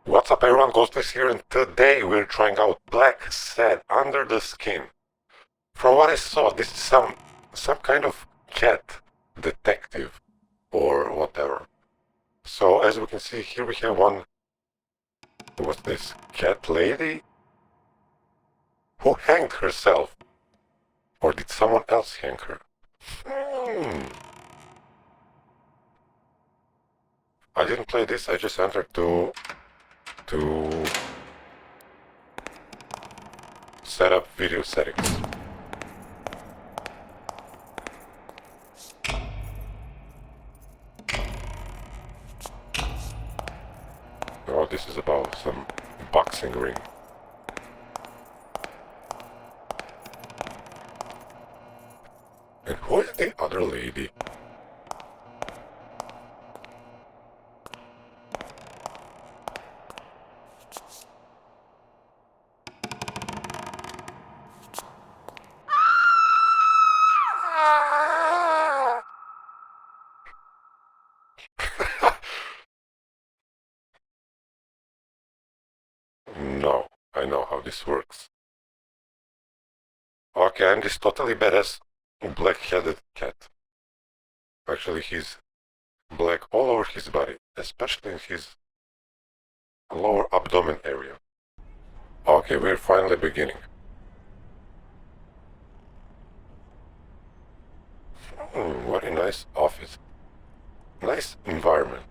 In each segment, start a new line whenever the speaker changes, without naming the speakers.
What's up everyone, Ghostface here, and today we're trying out Blacksad Under the Skin. From what I saw, this is some kind of cat detective or whatever. So as we can see here we have one, what's this, cat lady? Who hanged herself? Or did someone else hang her? I didn't play this, I just entered to set up video settings. Oh, this is about some boxing ring. And who is the other lady? No, I know how this works. Okay, I'm this totally badass black-headed cat. Actually, he's black all over his body, especially in his lower abdomen area. Okay, we're finally beginning. What a nice office. Nice environment.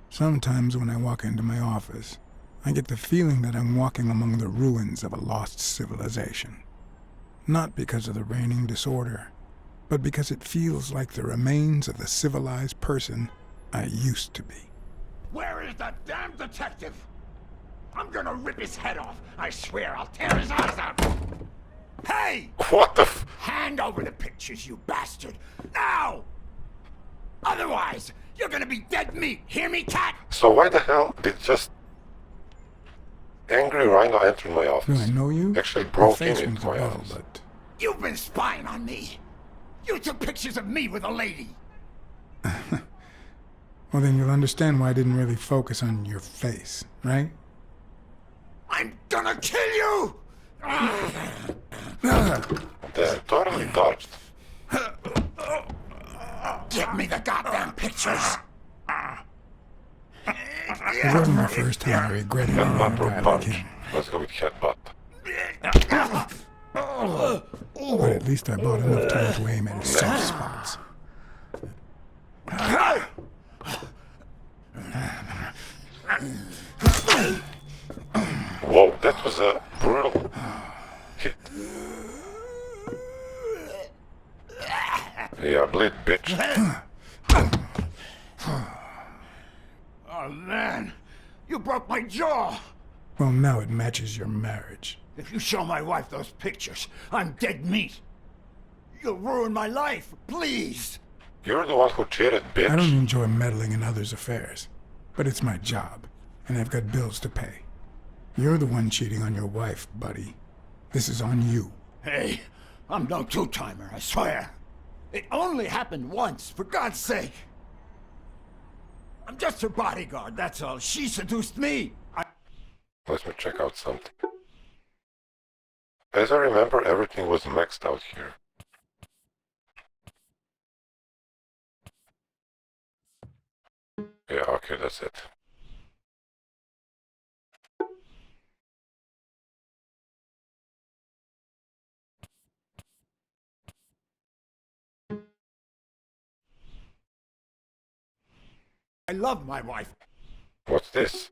Sometimes when I walk into my office, I get the feeling that I'm walking among the ruins of a lost civilization. Not because of the reigning disorder, but because it feels like the remains of the civilized person I used to be.
Where is that damn detective? I'm gonna rip his head off. I swear I'll tear his eyes out. Hey!
What the f-
Hand over the pictures, you bastard! Now! Otherwise, you're gonna be dead meat. Hear me, cat?
So why the hell did just Angry Rhino enter my
Do
office?
I know you?
Actually
Your
broke
face
in
rings
into
a
my
bell,
office.
but
You've been spying on me. You took pictures of me with a lady.
well, then you'll understand why I didn't really focus on your face, right?
I'm gonna kill you!
Damn, totally dodged.
Get me the goddamn pictures!
It wasn't the first time I regretted
Headbutt
hitting a
or
guy like
punch?
him.
Let's go with headbutt.
But at least I bought enough time to aim at his soft spots.
Whoa, that was a brutal hit. Yeah, bleed, bitch.
Oh man, you broke my jaw!
Well, now it matches your marriage.
If you show my wife those pictures, I'm dead meat. You'll ruin my life, please!
You're the one who cheated, bitch.
I don't enjoy meddling in others' affairs, but it's my job, and I've got bills to pay. You're the one cheating on your wife, buddy. This is on you.
Hey, I'm no two-timer, I swear. It only happened once, for God's sake. I'm just her bodyguard, that's all. She seduced me.
Let me check out something. As I remember, everything was maxed out here. Yeah, okay, that's it.
I love my wife.
What's this?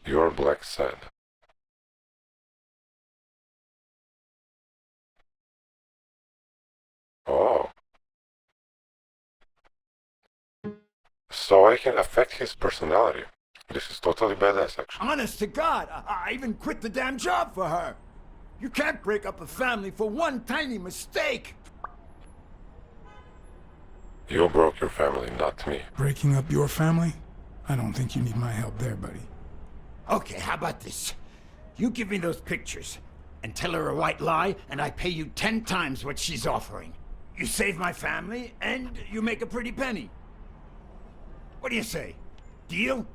Your Blacksad. Oh. So I can affect his personality. This is totally badass, actually.
Honest to God, I even quit the damn job for her. You can't break up a family for one tiny mistake.
You broke your family, not me.
Breaking up your family? I don't think you need my help there, buddy.
Okay, how about this? You give me those pictures and tell her a white lie, and I pay you 10 times what she's offering. You save my family, and you make a pretty penny. What do you say? Deal?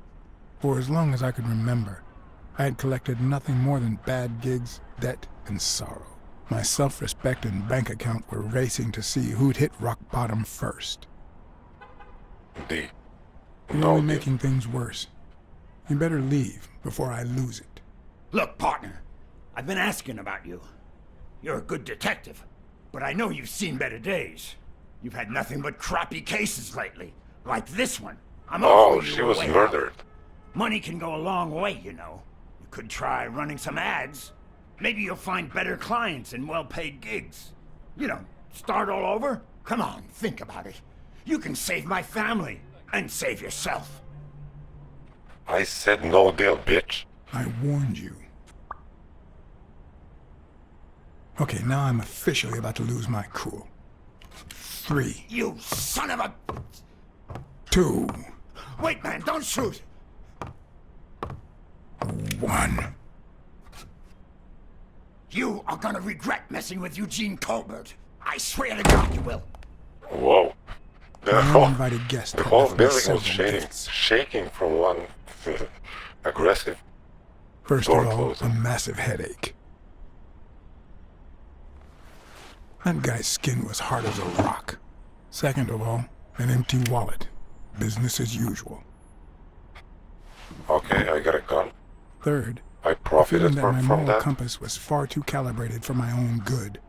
For as long as I could remember, I had collected nothing more than bad gigs, debt, and sorrow. My self-respect and bank account were racing to see who'd hit rock bottom first.
D.
You're
No,
only
D.
making things worse. You better leave before I lose it.
Look, partner, I've been asking about you. You're a good detective, but I know you've seen better days. You've had nothing but crappy cases lately, like this one. I'm
Oh,
offering you
she
a
was
way out.
murdered.
Money can go a long way, you know. You could try running some ads. Maybe you'll find better clients and well-paid gigs. You know, start all over? Come on, think about it. You can save my family and save yourself.
I said no deal, bitch.
I warned you. Okay, now I'm officially about to lose my cool. 3,
You son of a...
2,
Wait, man, don't shoot!
1.
You are gonna regret messing with Eugene Colbert. I swear to God you will.
Whoa. The
My
whole,
uninvited guest
the
had
whole
left me
building was
several gifts.
shaking from one aggressive
First
door
of all,
closing.
a massive headache. That guy's skin was hard as a rock. Second of all, an empty wallet. Business as usual.
Okay, I got a gun.
Third,
I
the
profited
feeling that my
from
moral
that.
compass was far too calibrated for my own good.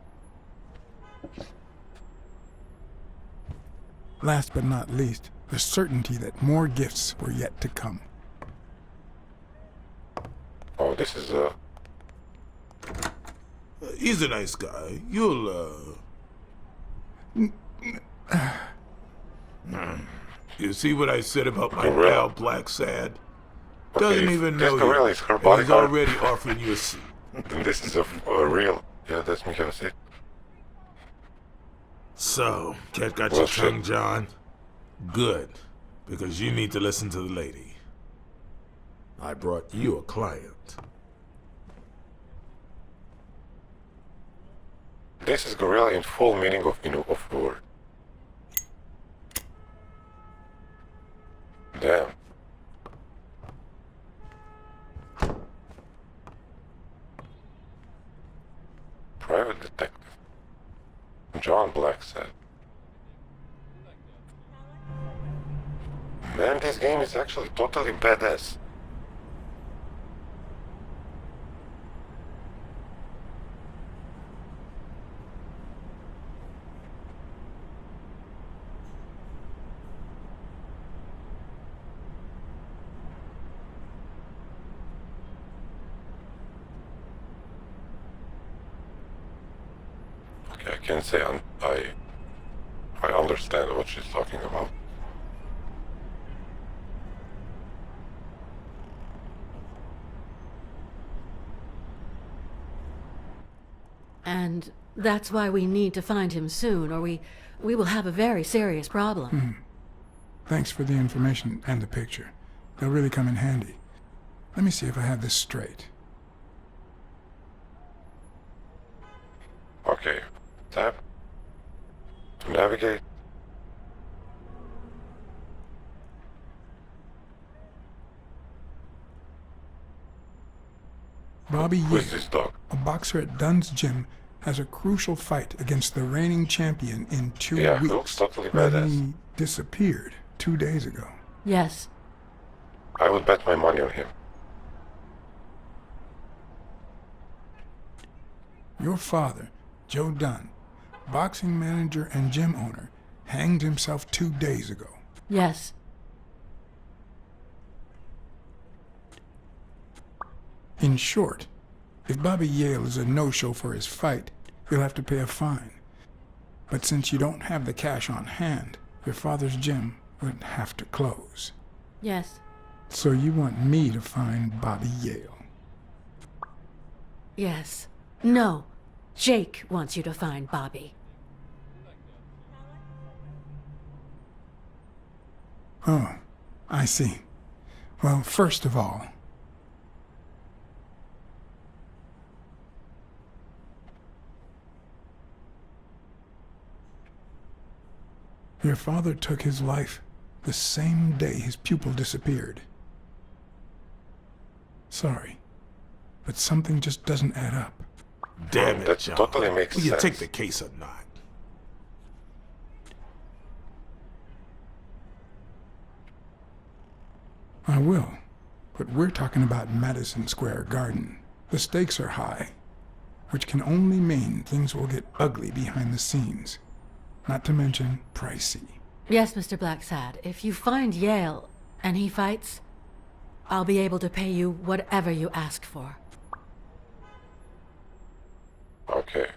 Last but not least, the certainty that more gifts were yet to come.
Oh, this is a...
He's a nice guy. You'll, You see what I said about my
Gorilla.
pal Blacksad?
Okay,
Doesn't
if
even
this
know
gorilla
you.
is her
And he's
bodyguard.
already offering you a seat.
This is a real... Yeah, let me have a seat.
So, cat got
Well,
your
shit.
tongue, John? Good, because you need to listen to the lady. I brought you a client.
This is gorilla in full meaning of the word. Damn. Private detective. John Blacksad. Man, this game is actually totally badass. Okay, I can't say I understand what she's talking about.
And that's why we need to find him soon, or we will have a very serious problem.
Thanks for the information and the picture. They'll really come in handy. Let me see if I have this straight.
Okay, tap to navigate.
Bobby
Who's
Yale,
this dog?
a boxer at Dunn's gym, has a crucial fight against the reigning champion in 2
Yeah, he
weeks.
looks totally
when
badass.
he disappeared 2 days ago.
Yes.
I would bet my money on him.
Your father, Joe Dunn, boxing manager and gym owner, hanged himself 2 days ago.
Yes.
In short, if Bobby Yale is a no-show for his fight, you'll have to pay a fine. But since you don't have the cash on hand, your father's gym would have to close.
Yes.
So you want me to find Bobby Yale.
Yes. No. Jake wants you to find Bobby.
Oh, I see. Well, first of all, your father took his life the same day his pupil disappeared. Sorry, but something just doesn't add up.
Damn it,
That
John.
totally makes
Will you
sense.
take the case or not?
I will, but we're talking about Madison Square Garden. The stakes are high, which can only mean things will get ugly behind the scenes. Not to mention pricey.
Yes, Mr. Blacksad, if you find Yale and he fights, I'll be able to pay you whatever you ask for.
Okay.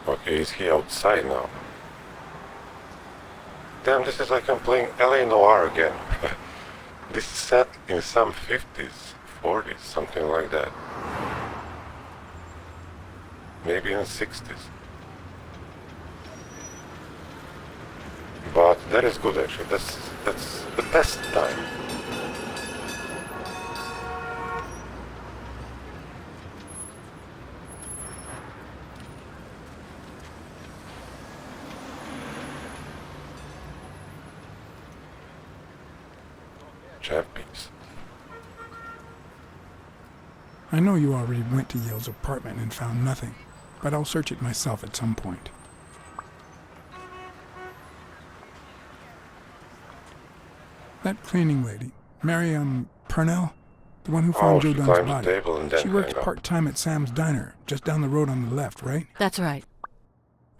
Okay, is he outside now? Damn, this is like I'm playing LA Noire again. This is set in some 50s, 40s, something like that. Maybe in 60s. But that is good actually. That's the best time. Champions.
I know you already went to Yale's apartment and found nothing, but I'll search it myself at some point. That cleaning lady, Miriam Purnell, the one who found Joe
she
Dunn's
climbed the
body.
table and then
She works
hung up.
part-time at Sam's Diner, just down the road on the left, right?
That's right.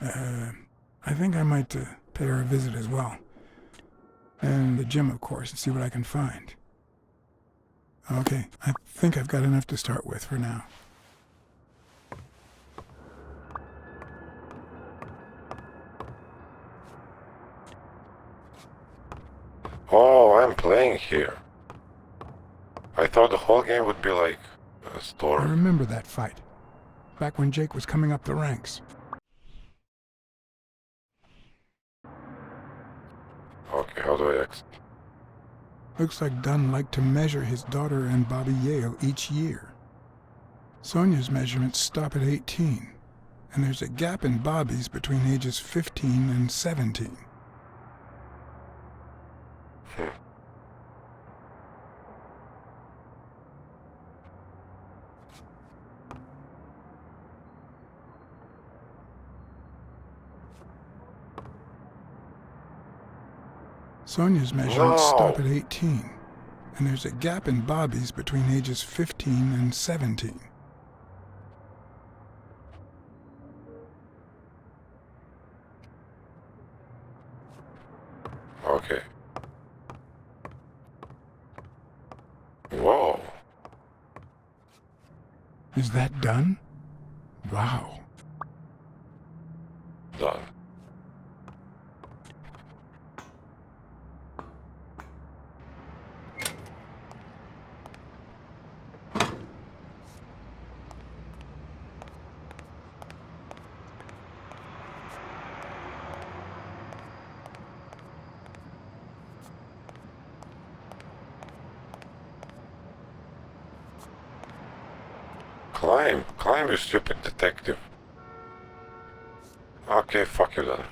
I think I might pay her a visit as well. And the gym, of course, and see what I can find. Okay, I think I've got enough to start with for now.
Oh, I'm playing here. I thought the whole game would be like a
I
story.
remember that fight, back when Jake was coming up the ranks.
Okay, how do I exit?
Looks like Dunn liked to measure his daughter and Bobby Yale each year. Sonia's measurements stop at 18, and there's a gap in Bobby's between ages 15 and 17. Sonia's measurements stop at 18, and there's a gap in Bobby's between ages 15 and 17.
Okay. Whoa.
Is that done? Wow.
Done. Climb, you stupid detective. Okay, fuck you then.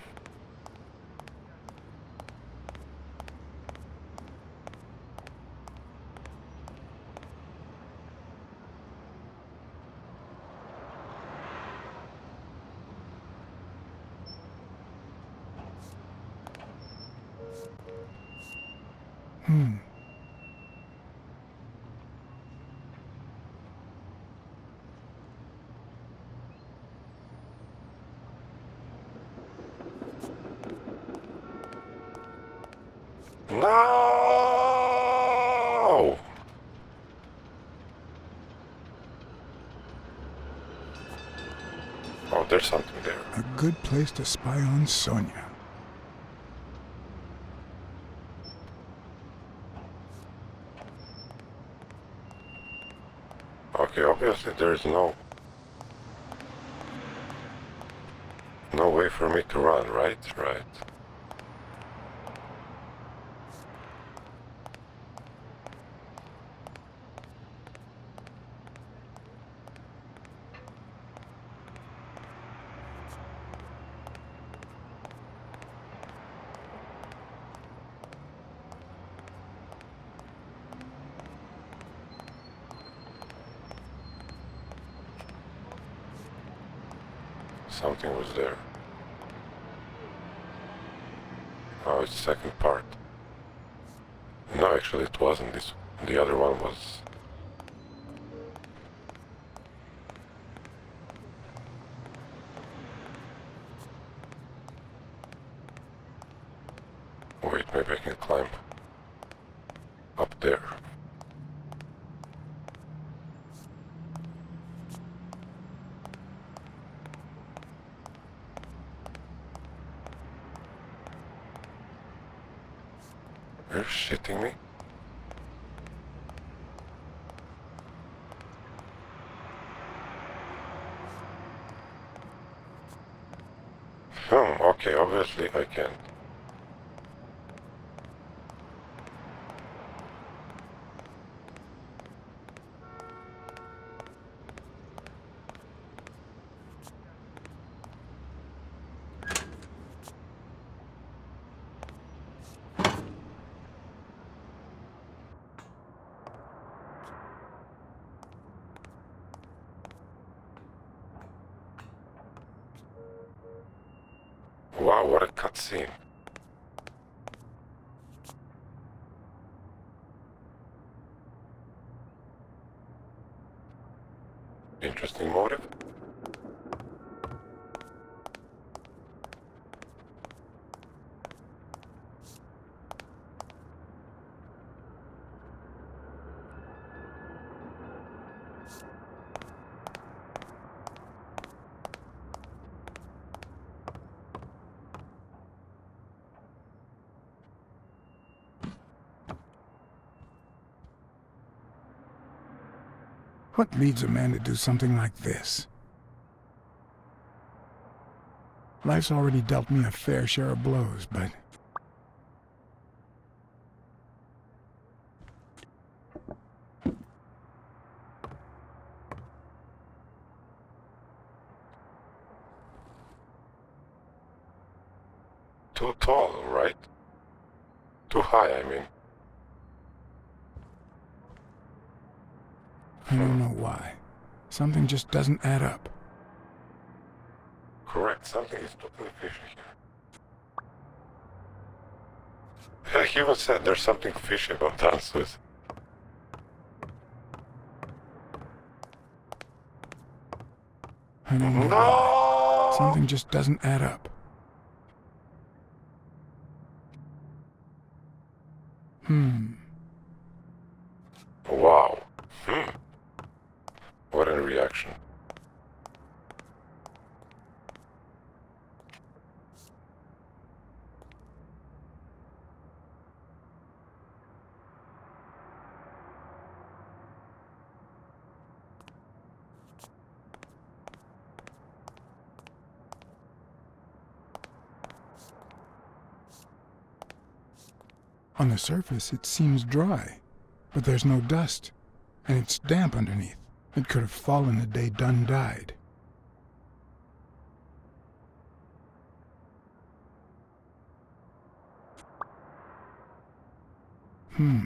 No! there's something there.
A good place to spy on Sonia.
Okay, obviously there's no way for me to run, right? Right. Something was there. Oh, it's the second part. No, actually it wasn't. The other one was... Wait, maybe I can climb up there. You're shitting me? Okay, obviously I can't. Wow, what a cutscene. Interesting motive.
What leads a man to do something like this? Life's already dealt me a fair share of blows, but...
Too tall, right? Too high, I mean.
I don't know why. Something just doesn't add up.
Correct, something is totally fishy here. He even said there's something fishy about dances.
I don't know why.
No!
Something just doesn't add up.
Wow. What a reaction.
On the surface, it seems dry, but there's no dust, and it's damp underneath. It could have fallen the day Dunn died.
Hmm.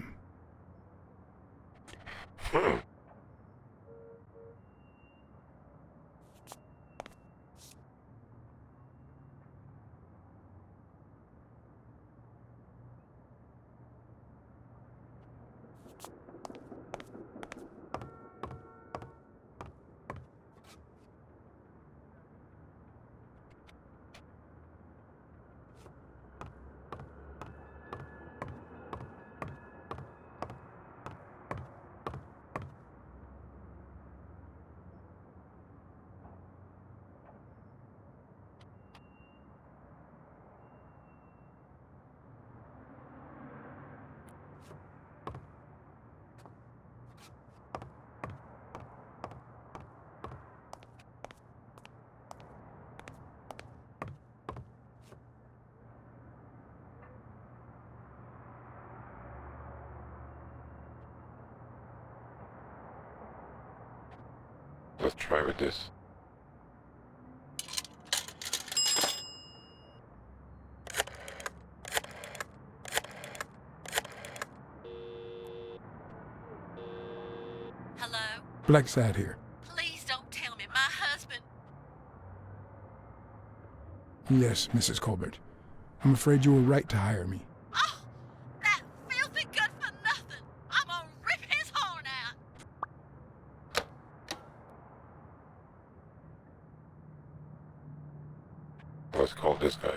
Let's try with this.
Hello?
Blacksad here.
Please don't tell me my husband...
Yes, Mrs. Colbert. I'm afraid you were right to hire me.
Oh, that filthy good for nothing! I'm gonna rip his horn out!
Let's call this guy.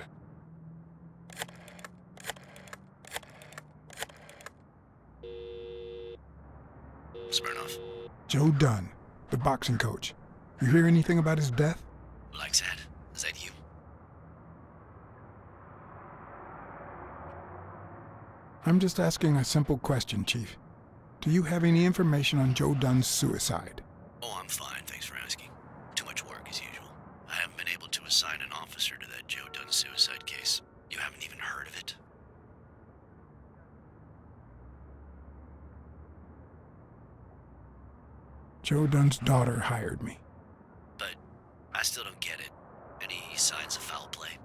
Smirnoff.
Joe Dunn, the boxing coach. You hear anything about his death?
Blacksad. Is that you?
I'm just asking a simple question, Chief. Do you have any information on Joe Dunn's suicide?
Oh, I'm fine, thanks for asking. Too much work as usual. I haven't been able to assign an officer to that Joe Dunn suicide case. You haven't even heard of it?
Joe Dunn's daughter hired me.
But I still don't get it. Any signs of foul play?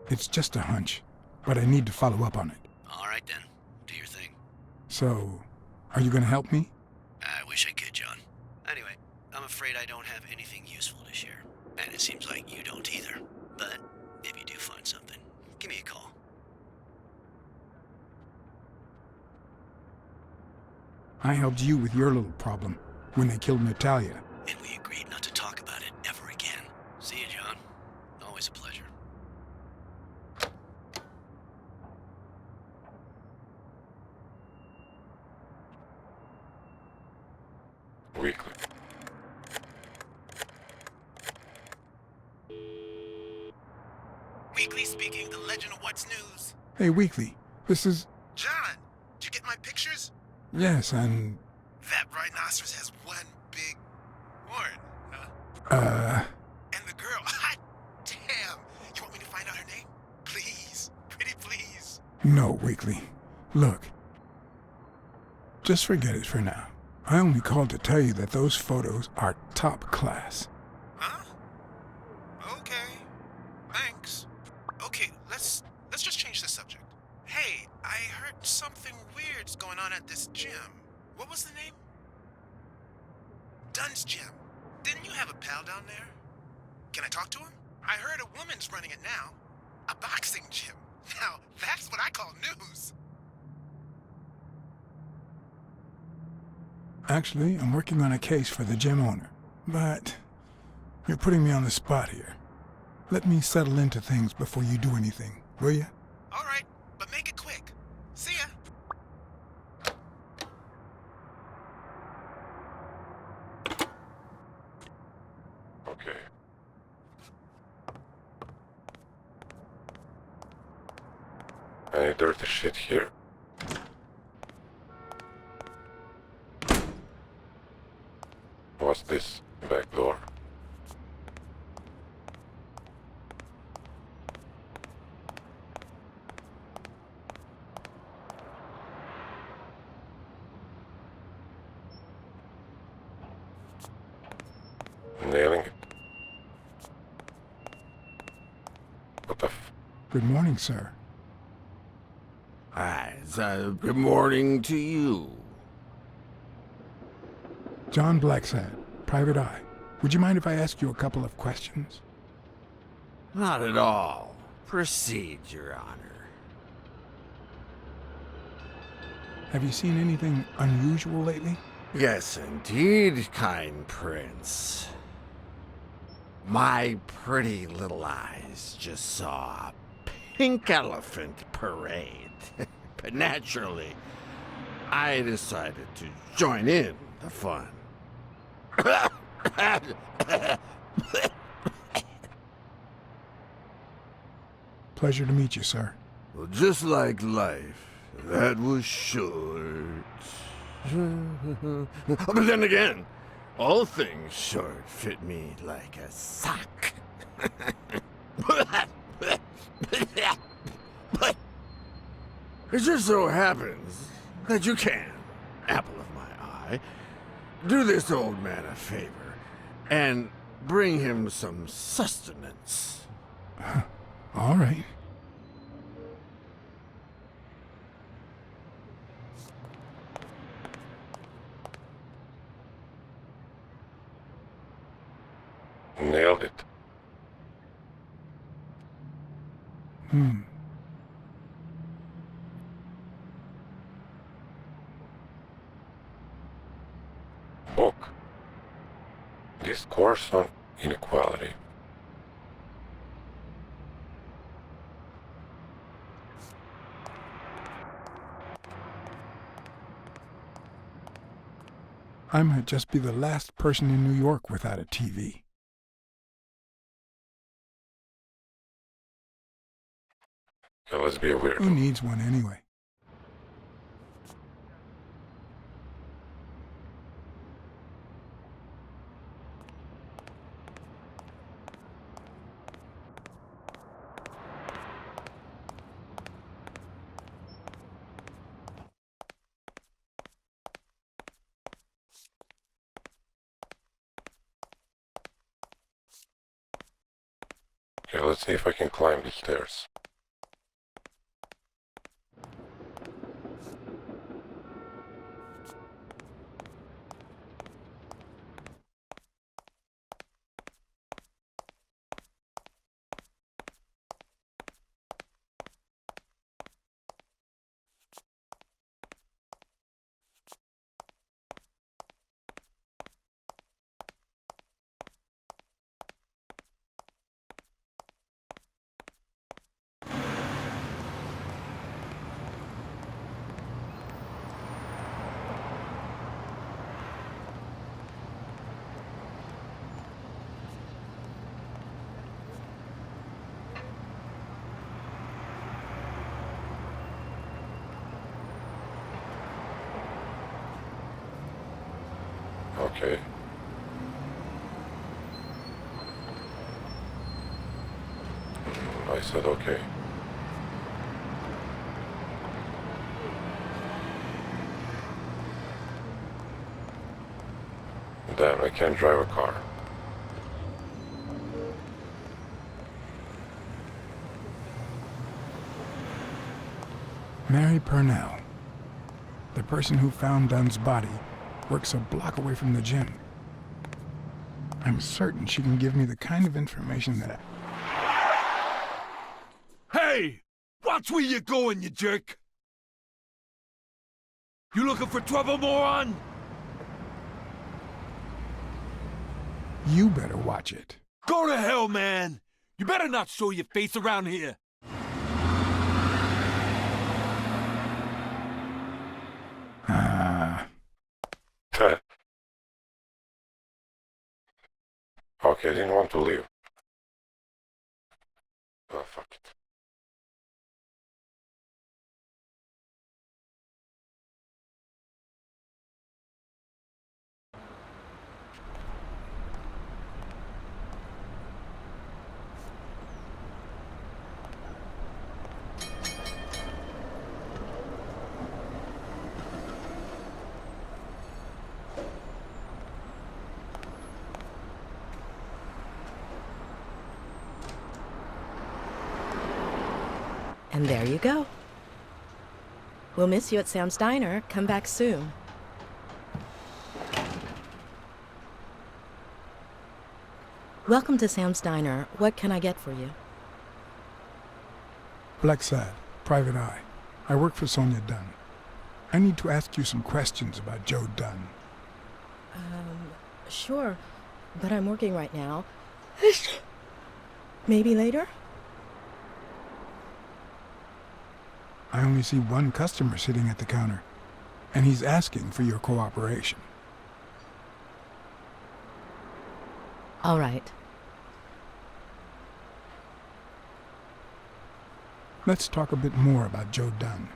It's just a hunch, but I need to follow up on it.
All right then, do your thing.
So, are you gonna help me?
I wish I could, John. Anyway, I'm afraid I don't have anything useful to share. And it seems like you don't either. But if you do find something, give me a call.
I helped you with your little problem when they killed Natalia.
And we agreed not to talk about it ever again. See you, John. Always a pleasure.
Weekly.
Weekly speaking, the legend of what's news.
Hey, Weekly, this is...
John, did you get my pictures?
Yes, and...
That rhinoceros has one big horn, huh? And the girl, hot damn. You want me to find out her name? Please, pretty please.
No, Weekly. Look. Just forget it for now. I only called to tell you that those photos are top class.
Huh? Okay. Thanks. Okay, let's just change the subject. Hey, I heard something weird's going on at this gym. What was the name? Dunn's Gym. Didn't you have a pal down there? Can I talk to him? I heard a woman's running it now. A boxing gym. Now, that's what I call news.
Actually, I'm working on a case for the gym owner. But you're putting me on the spot here. Let me settle into things before you do anything, will you?
All right, but make it quick. See ya.
Okay. Any dirty shit here? What's this back door? Nailing it. What the f...
Good morning, sir.
Hi, good morning to you.
John Blacksad, Private Eye. Would you mind if I ask you a couple of questions?
Not at all. Proceed, Your Honor.
Have you seen anything unusual lately?
Yes, indeed, kind prince. My pretty little eyes just saw a pink elephant parade. But naturally, I decided to join in the fun.
Pleasure to meet you, sir.
Well, just like life, that was short. But then again, all things short fit me like a sock. But it just so happens that you can, apple of my eye, do this old man a favor and bring him some sustenance.
All right.
Nailed it. Book. This course on inequality.
I might just be the last person in New York without a TV.
Okay, let's be a
Who
weirdo.
needs one anyway?
Okay, let's see if I can climb the stairs. Okay. I said okay. Damn, I can't drive a car.
Mary Purnell, the person who found Dunn's body, works a block away from the gym. I'm certain she can give me the kind of information that
Hey! Watch where you're going, you jerk! You looking for trouble, moron?
you better watch it.
Go to hell, man! You better not show your face around here!
Okay, I didn't want to leave. Oh, fuck it.
And there you go. We'll miss you at Sam's Diner. Come back soon. Welcome to Sam's Diner. What can I get for you?
Blacksad, Private Eye. I work for Sonia Dunn. I need to ask you some questions about Joe Dunn.
Sure, but I'm working right now. Maybe later?
I only see one customer sitting at the counter, and he's asking for your cooperation.
All right.
Let's talk a bit more about Joe Dunn.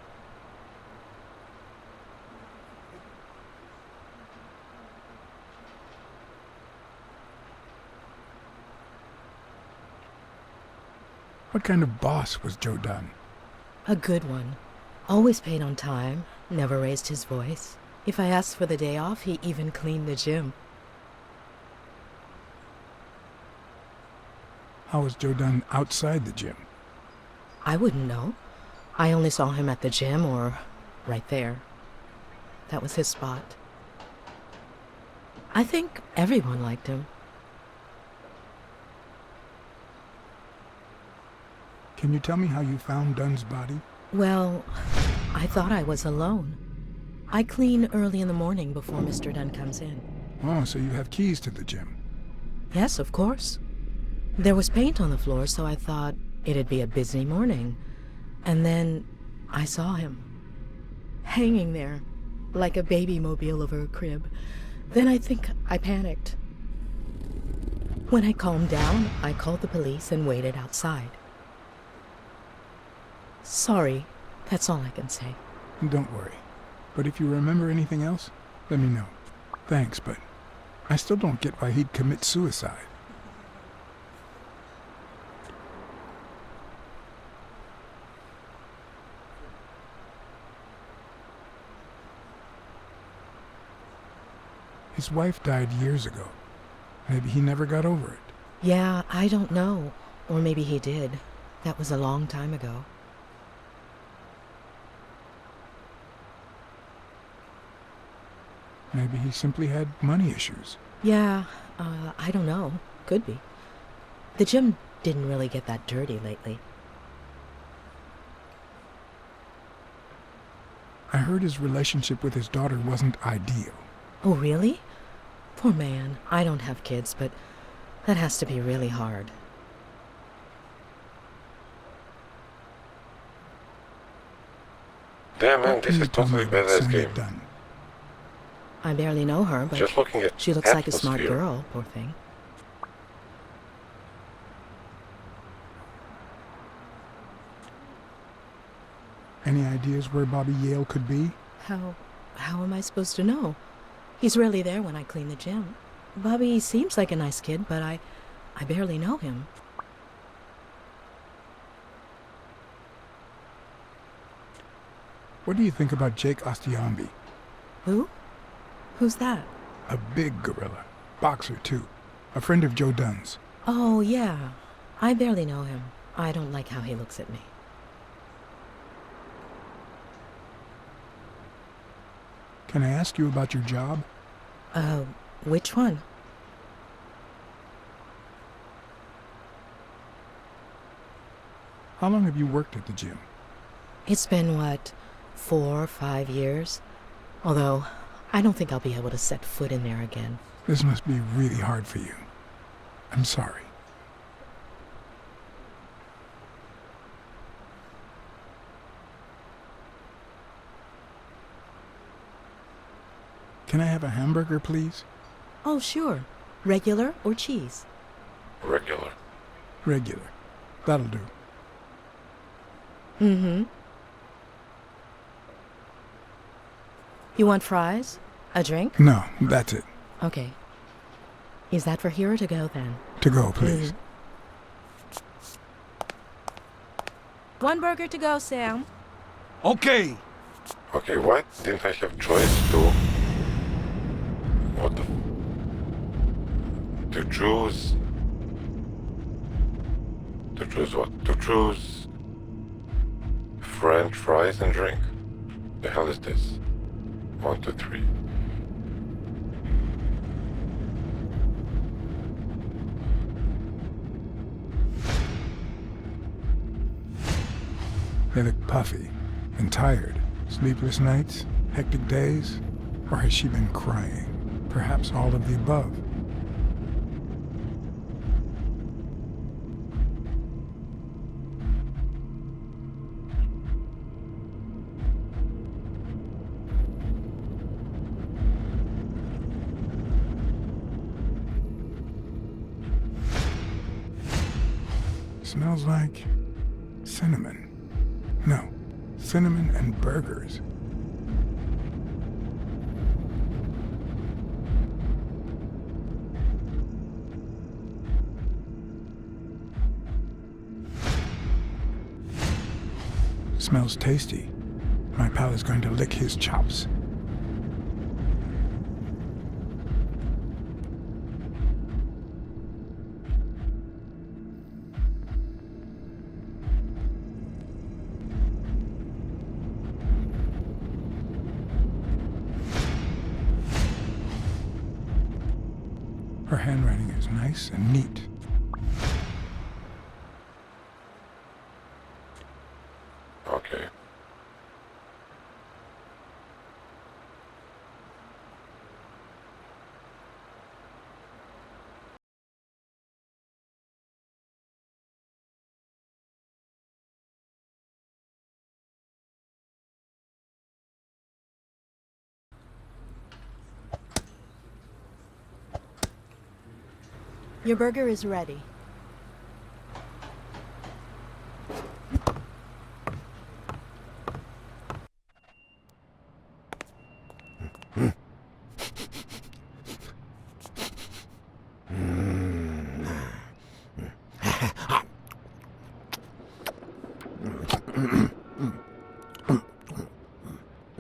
What kind of boss was Joe Dunn?
A good one. Always paid on time. never raised his voice. If I asked for the day off, he even cleaned the gym.
How was Joe Dunn outside the gym?
I wouldn't know. I only saw him at the gym or right there. That was his spot. I think everyone liked him.
Can you tell me how you found Dunn's body?
Well, I thought I was alone. I clean early in the morning before Mr. Dunn comes in.
Oh, so you have keys to the gym.
Yes, of course. There was paint on the floor, so I thought it'd be a busy morning. And then I saw him, hanging there, like a baby mobile over a crib. Then I think I panicked. When I calmed down, I called the police and waited outside. Sorry, that's all I can say.
Don't worry. But if you remember anything else, let me know. Thanks, but I still don't get why he'd commit suicide. His wife died years ago. Maybe he never got over it.
Yeah, I don't know. Or maybe he did. That was a long time ago.
Maybe he simply had money issues.
Yeah, I don't know. Could be. The gym didn't really get that dirty lately.
I heard his relationship with his daughter wasn't ideal.
Oh, really? Poor man. I don't have kids, but that has to be really hard.
Damn man, this is totally badass game.
Done.
I barely know her, but
Just looking at
she looks like a smart
atmosphere.
girl, poor thing.
Any ideas where Bobby Yale could be?
How am I supposed to know? He's rarely there when I clean the gym. Bobby seems like a nice kid, but I barely know him.
What do you think about Jake Ostiambi?
Who? Who's that?
A big gorilla. Boxer, too. A friend of Joe Dunn's.
Oh, yeah. I barely know him. I don't like how he looks at me.
Can I ask you about your job?
Which one?
How long have you worked at the gym?
It's been, 4 or 5 years? Although, I don't think I'll be able to set foot in there again.
This must be really hard for you. I'm sorry. Can I have a hamburger, please?
Oh, sure. Regular or cheese?
Regular.
Regular. That'll do.
Mm-hmm. You want fries? A drink?
No, that's it.
Okay. Is that for here or to go, then?
To go, please.
One burger to go, Sam.
Okay.
Okay, what? Didn't I have choice to... What the... To choose... To choose what? To choose... French fries and drink. The hell is this? 1, 2, 3.
They look puffy and tired. Sleepless nights? Hectic days? Or has she been crying? Perhaps all of the above. Smells like cinnamon. No, cinnamon and burgers. Smells tasty, My pal is going to lick his chops. Her handwriting is nice and neat.
Okay.
Your burger is ready.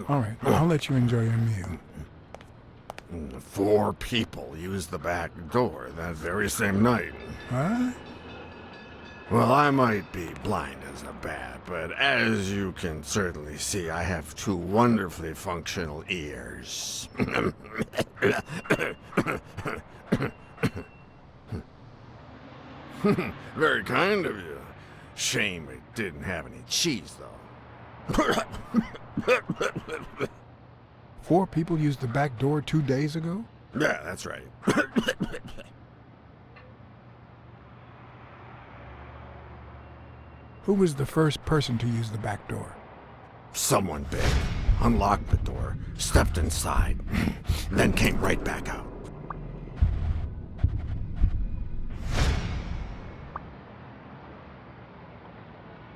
All right, I'll let you enjoy your meal.
4 people used the back door that very same night.
What?
Well, I might be blind as a bat, but as you can certainly see, I have 2 wonderfully functional ears. Very kind of you. Shame it didn't have any cheese, though.
4 people used the back door 2 days ago?
Yeah, that's right.
Who was the first person to use the back door?
Someone big unlocked the door, stepped inside, then came right back out.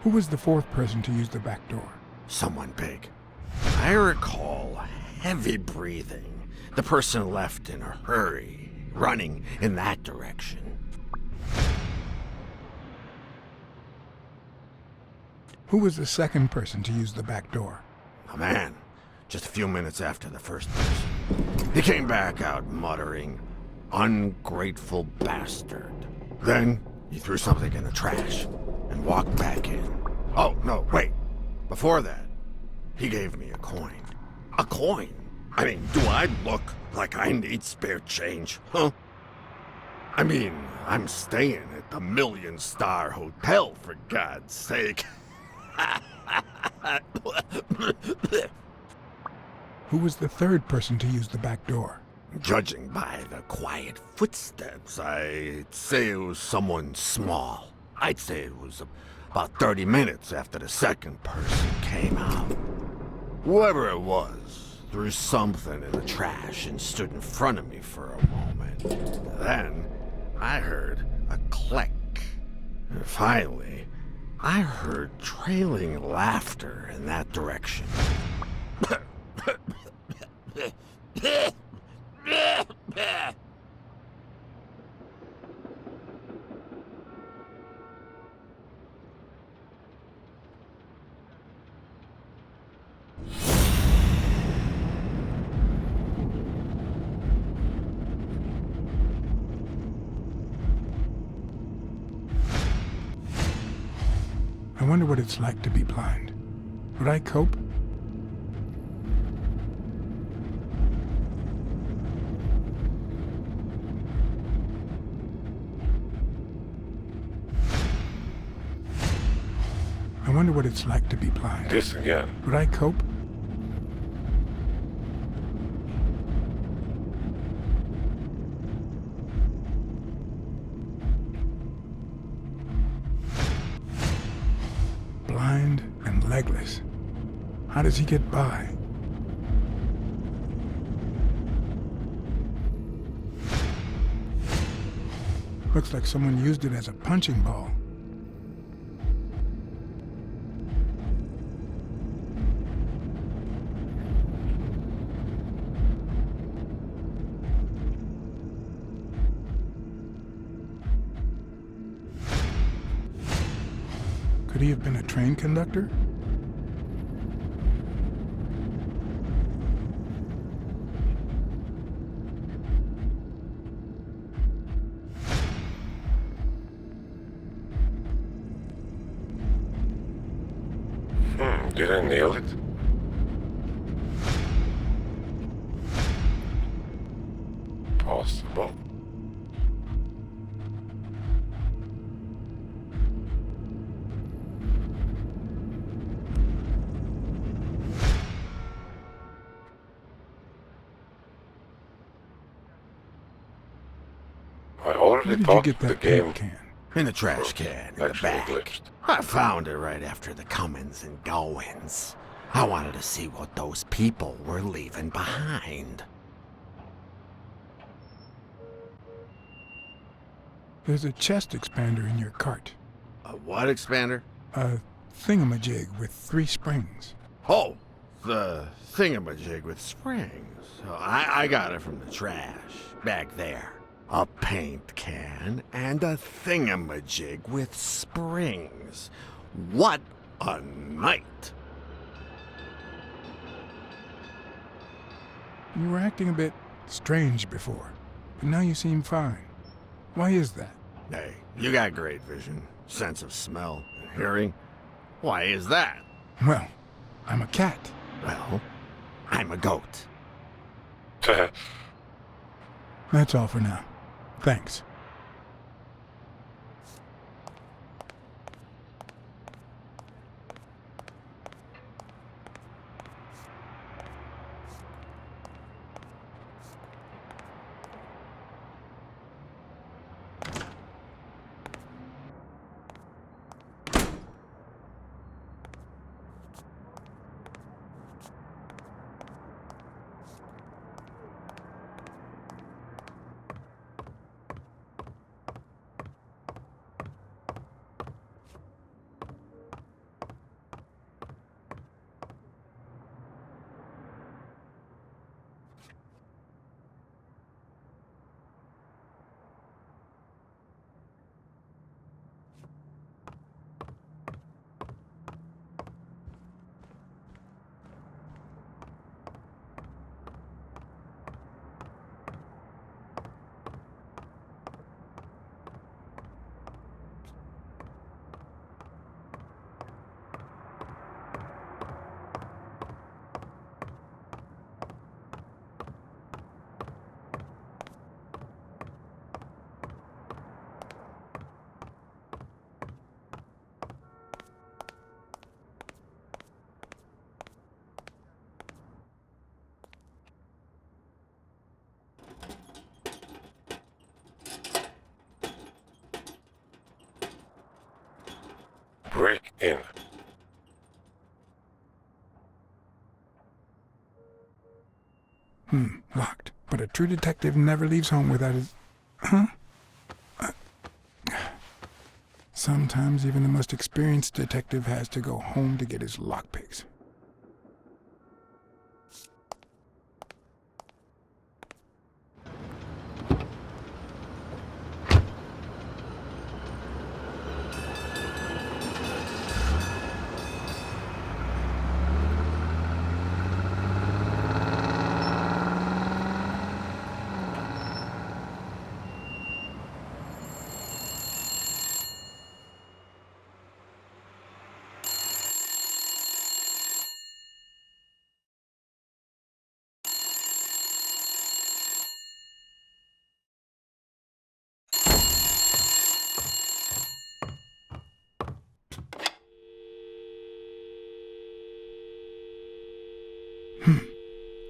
Who was the 4th person to use the back door?
Someone big. I recall heavy breathing. The person left in a hurry, running in that direction.
Who was the 2nd person to use the back door?
A man, just a few minutes after the first person. He came back out muttering, "Ungrateful bastard." Then he threw something in the trash and walked back in. Oh, no, wait. Before that, he gave me a coin. A coin? I mean, do I look like I need spare change, huh? I mean, I'm staying at the Million-Star Hotel, for God's sake.
Who was the 3rd person to use the back door?
Judging by the quiet footsteps, I'd say it was someone small. I'd say it was about 30 minutes after the 2nd person came out. Whoever it was threw something in the trash and stood in front of me for a moment. Then I heard a click. And finally, I heard trailing laughter in that direction.
I wonder what it's like to be blind. Would I cope? I wonder what it's like to be blind.
This again.
Would I cope? Blind and legless. How does he get by? Looks like someone used it as a punching ball. Could he have been a train conductor?
Did I nail it? Possible. I
Where
already
did you
thought
get
the
that
game
paint can?
In the trash can, in the
actually
back.
glitched.
I found it right after the comings and goings. I wanted to see what those people were leaving behind.
There's a chest expander in your cart.
A what expander?
A thingamajig with 3 springs.
Oh, the thingamajig with springs. Oh, I got it from the trash, back there. A paint can and a thingamajig with springs. What a night!
You were acting a bit strange before, but now you seem fine. Why is that?
Hey, you got great vision, sense of smell, and hearing. Why is that?
Well, I'm a cat.
Well, I'm a goat.
That's all for now. Thanks.
Break in.
Locked. But a true detective never leaves home without his... Huh? Sometimes even the most experienced detective has to go home to get his lockpicks.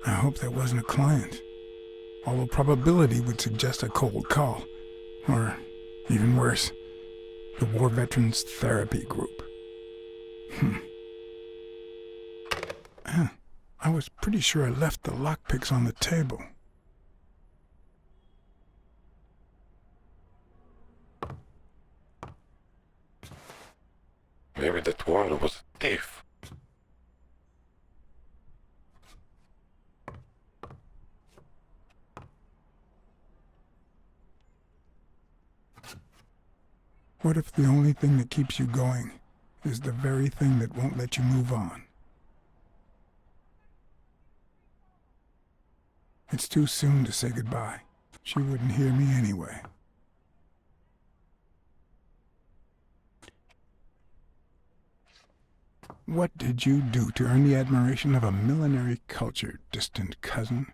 I hope that wasn't a client. Although probability would suggest a cold call. Or, even worse, the War Veterans Therapy Group. I was pretty sure I left the lockpicks on the table.
Maybe that one was a thief.
What if the only thing that keeps you going is the very thing that won't let you move on? It's too soon to say goodbye. She wouldn't hear me anyway. What did you do to earn the admiration of a millinery culture, distant cousin?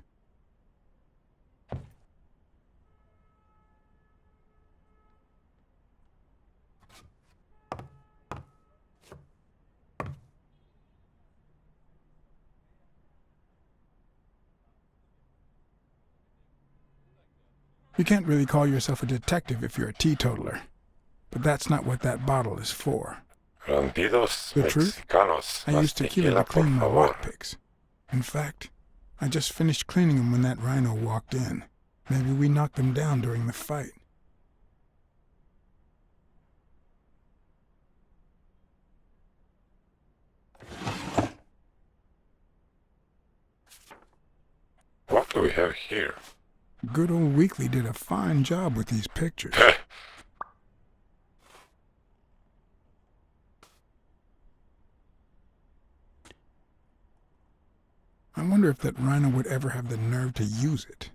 You can't really call yourself a detective if you're a teetotaler. But that's not what that bottle is for.
Bandidos
The truth?
mexicanos.
I used tequila to
por
clean my
favor.
lockpicks. In fact, I just finished cleaning them when that rhino walked in. Maybe we knocked them down during the fight.
What do we have here?
Good old Weekly did a fine job with these pictures. I wonder if that rhino would ever have the nerve to use it.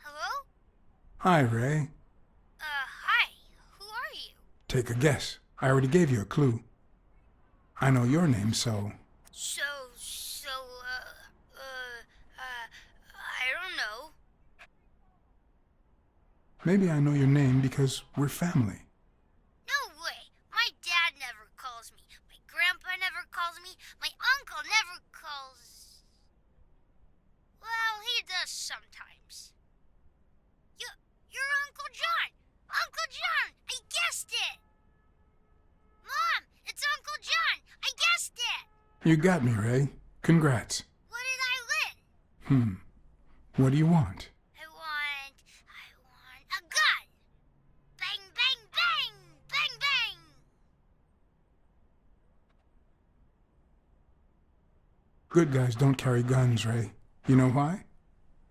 Hello?
Hi, Ray.
Hi. Who are you?
Take a guess. I already gave you a clue. I know your name, so...
I don't know.
Maybe I know your name because we're family.
No way. My dad never calls me. My grandpa never calls me. My uncle never calls... Well, he does sometimes. You're Uncle John! Uncle John! I guessed it! Mom, it's Uncle John! I guessed it!
You got me, Ray. Congrats.
What did I win?
What do you want?
I want a gun! Bang, bang, bang! Bang, bang!
Good guys don't carry guns, Ray. You know why?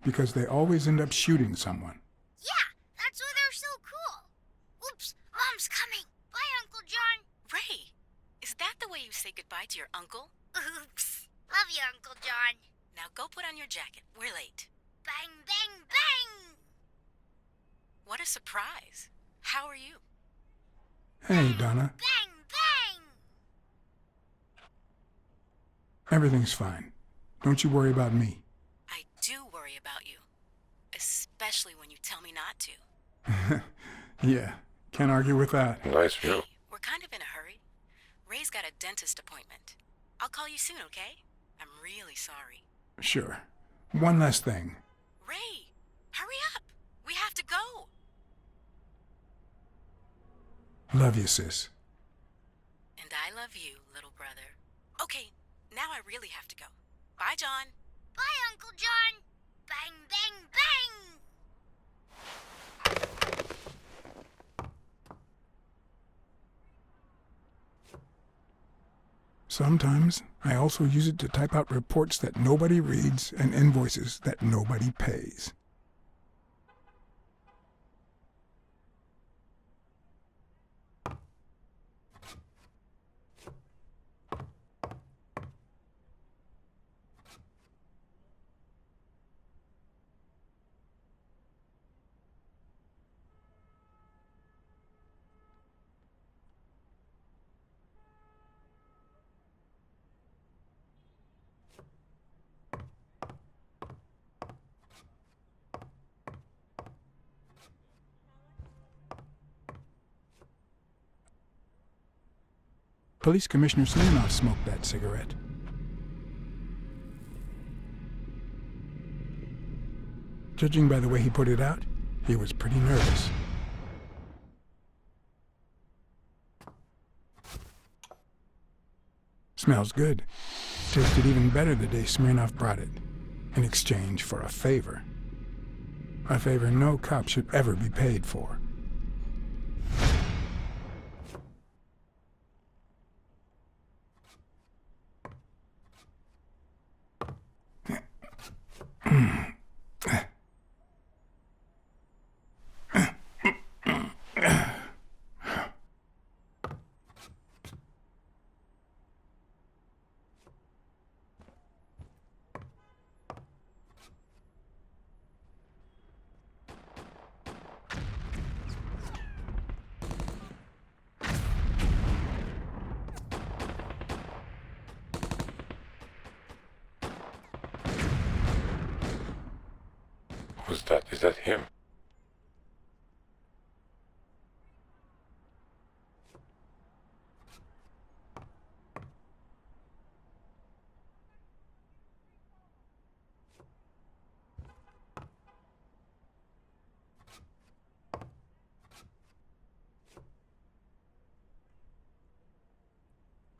Because they always end up shooting someone.
Yeah, that's why they're so cool. Oops, Mom's coming. Bye, Uncle John.
Ray, is that the way you say goodbye to your uncle?
Oops. Love you, Uncle John.
Now go put on your jacket. We're late.
Bang, bang, bang!
What a surprise. How are you?
Hey, Donna.
Bang, bang!
Everything's fine. Don't you worry about me.
I do worry about you. Especially when you tell me not to.
Yeah, can't argue with that.
Nice view.
Hey, we're kind of in a hurry. Ray's got a dentist appointment. I'll call you soon, okay? I'm really sorry.
Sure. One last thing.
Ray, hurry up. We have to go.
Love you, sis.
And I love you, little brother. Okay, now I really have to go. Bye, John.
Bye, Uncle John. Bang, bang, bang!
Sometimes I also use it to type out reports that nobody reads and invoices that nobody pays. Police Commissioner Smirnoff smoked that cigarette. Judging by the way he put it out, he was pretty nervous. Smells good. Tasted even better the day Smirnoff brought it, in exchange for a favor. A favor no cop should ever be paid for.
Who's that? Is that him?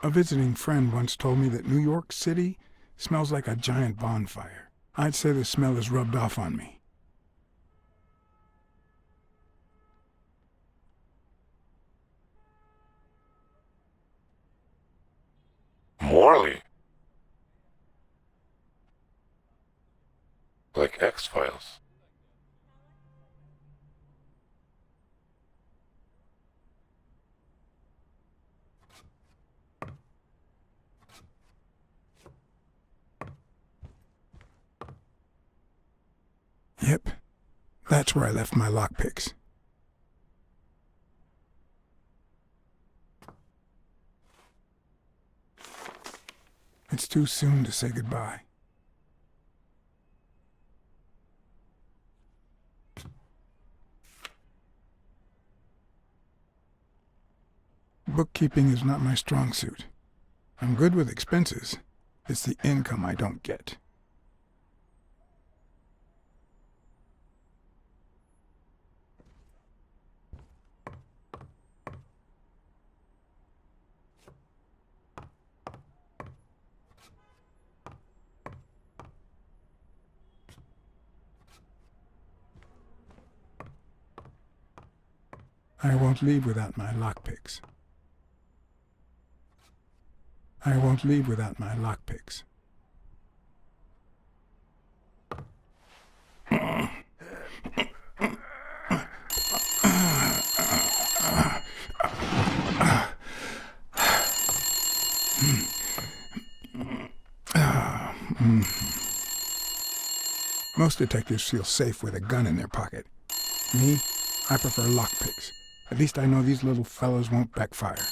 A visiting friend once told me that New York City smells like a giant bonfire. I'd say the smell is rubbed off on me.
Morley? Like X-Files.
Yep, that's where I left my lockpicks. It's too soon to say goodbye. Bookkeeping is not my strong suit. I'm good with expenses. It's the income I don't get. I won't leave without my lockpicks. I won't leave without my lockpicks. Most detectives feel safe with a gun in their pocket. Me, I prefer lockpicks. At least I know these little fellows won't backfire.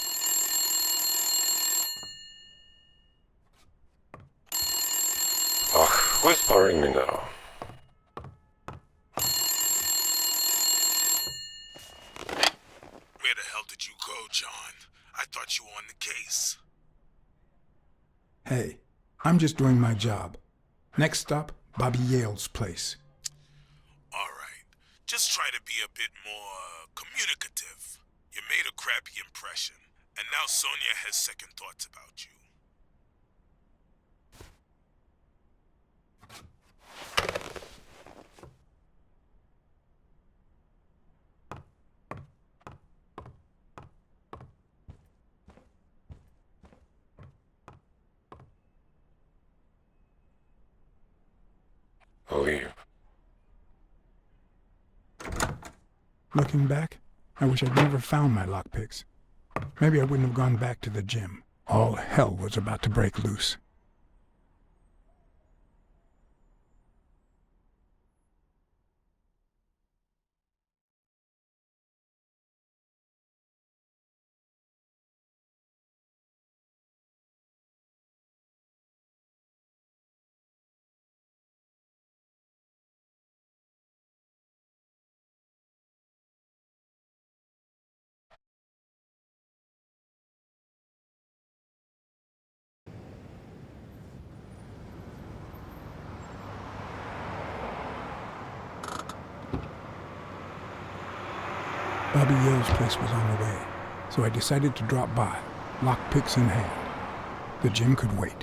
Ugh, who's bothering me now?
Where the hell did you go, John? I thought you were on the case.
Hey, I'm just doing my job. Next stop, Bobby Yale's place.
All right. Just try to be a bit more communicative. You made a crappy impression, and now Sonia has second thoughts about you.
I'll leave.
Looking back, I wish I'd never found my lockpicks. Maybe I wouldn't have gone back to the gym. All hell was about to break loose. Bobby Yale's place was on the way, so I decided to drop by, lockpicks in hand. The gym could wait.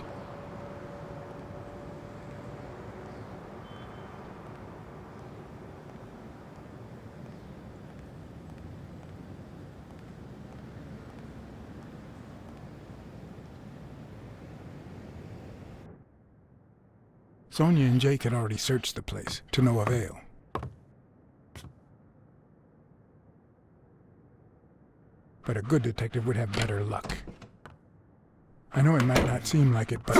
Sonia and Jake had already searched the place, to no avail. But a good detective would have better luck. I know it might not seem like it, but...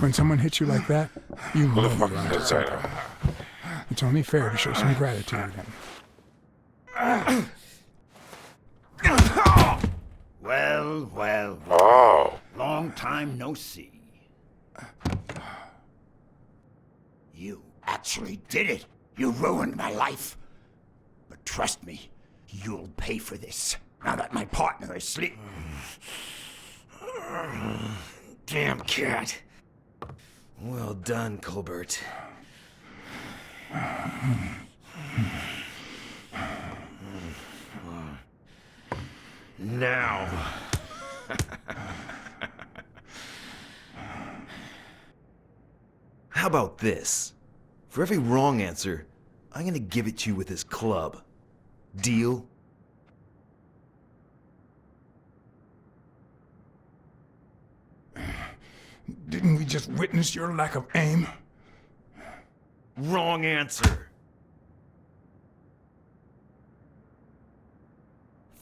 When someone hits you like that, you know you're onto something. It's only fair to show some gratitude.
Well, well,
Oh.
long time no see. You actually did it. You ruined my life. But trust me, you'll pay for this, now that my partner is asleep.
Damn cat. Well done, Colbert. Now. How about this? For every wrong answer, I'm gonna give it to you with this club. Deal?
Didn't we just witness your lack of aim?
Wrong answer.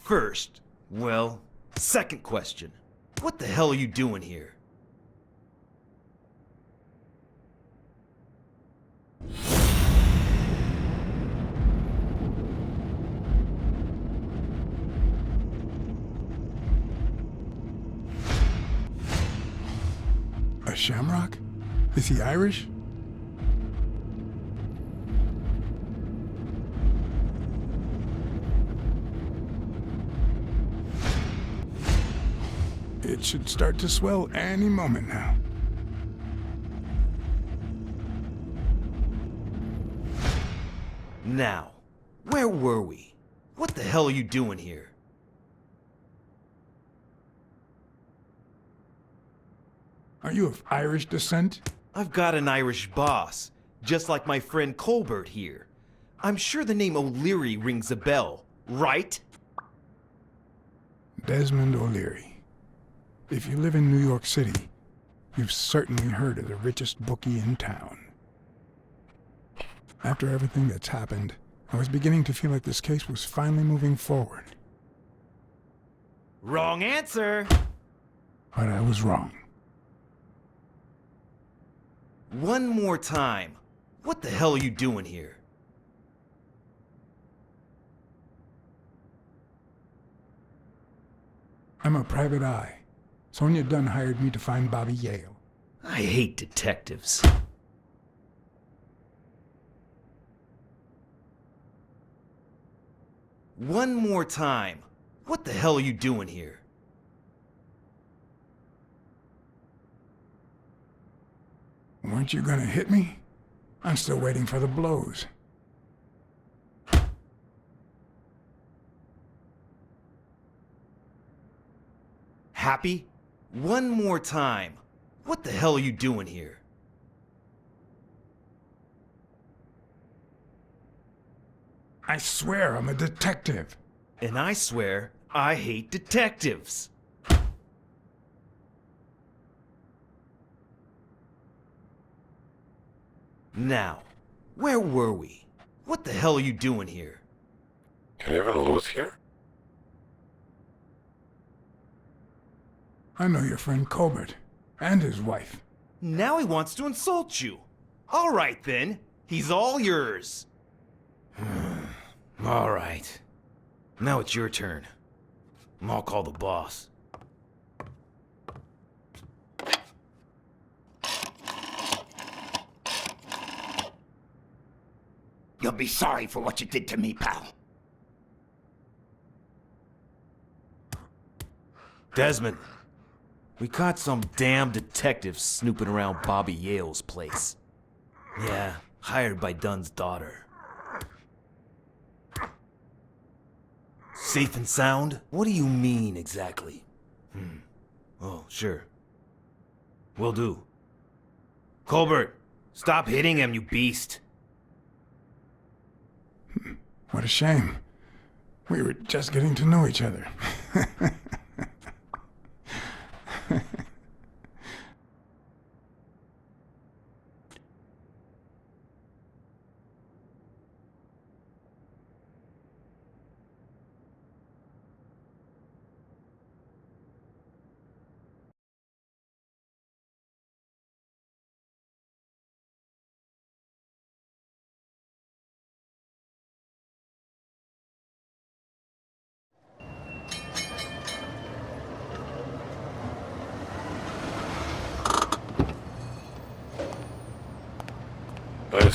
First, well, second question. What the hell are you doing here?
A shamrock? Is he Irish? It should start to swell any moment now.
Now, where were we? What the hell are you doing here?
Are you of Irish descent?
I've got an Irish boss, just like my friend Colbert here. I'm sure the name O'Leary rings a bell, right?
Desmond O'Leary. If you live in New York City, you've certainly heard of the richest bookie in town. After everything that's happened, I was beginning to feel like this case was finally moving forward.
Wrong answer!
But I was wrong.
One more time. What the hell are you doing here?
I'm a private eye. Sonia Dunn hired me to find Bobby Yale.
I hate detectives. One more time. What the hell are you doing here?
Weren't you gonna hit me? I'm still waiting for the blows.
Happy? One more time. What the hell are you doing here?
I swear I'm a detective.
And I swear I hate detectives. Now, where were we? What the hell are you doing here?
Can you even lose here?
I know your friend Colbert and his wife.
Now he wants to insult you. All right then, he's all yours. All right. Now it's your turn. I'll call the boss.
You'll be sorry for what you did to me, pal.
Desmond, we caught some damn detectives snooping around Bobby Yale's place. Yeah, hired by Dunn's daughter. Safe and sound? What do you mean, exactly? Oh, sure. Will do. Colbert, stop hitting him, you beast.
What a shame. We were just getting to know each other.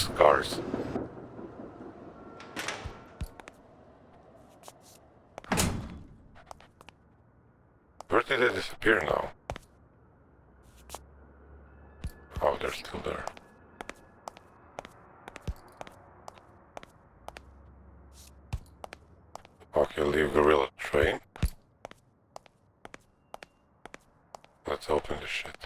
police cars. Where did they disappear now? Oh, they're still there. Okay, leave gorilla train. Let's open this shit.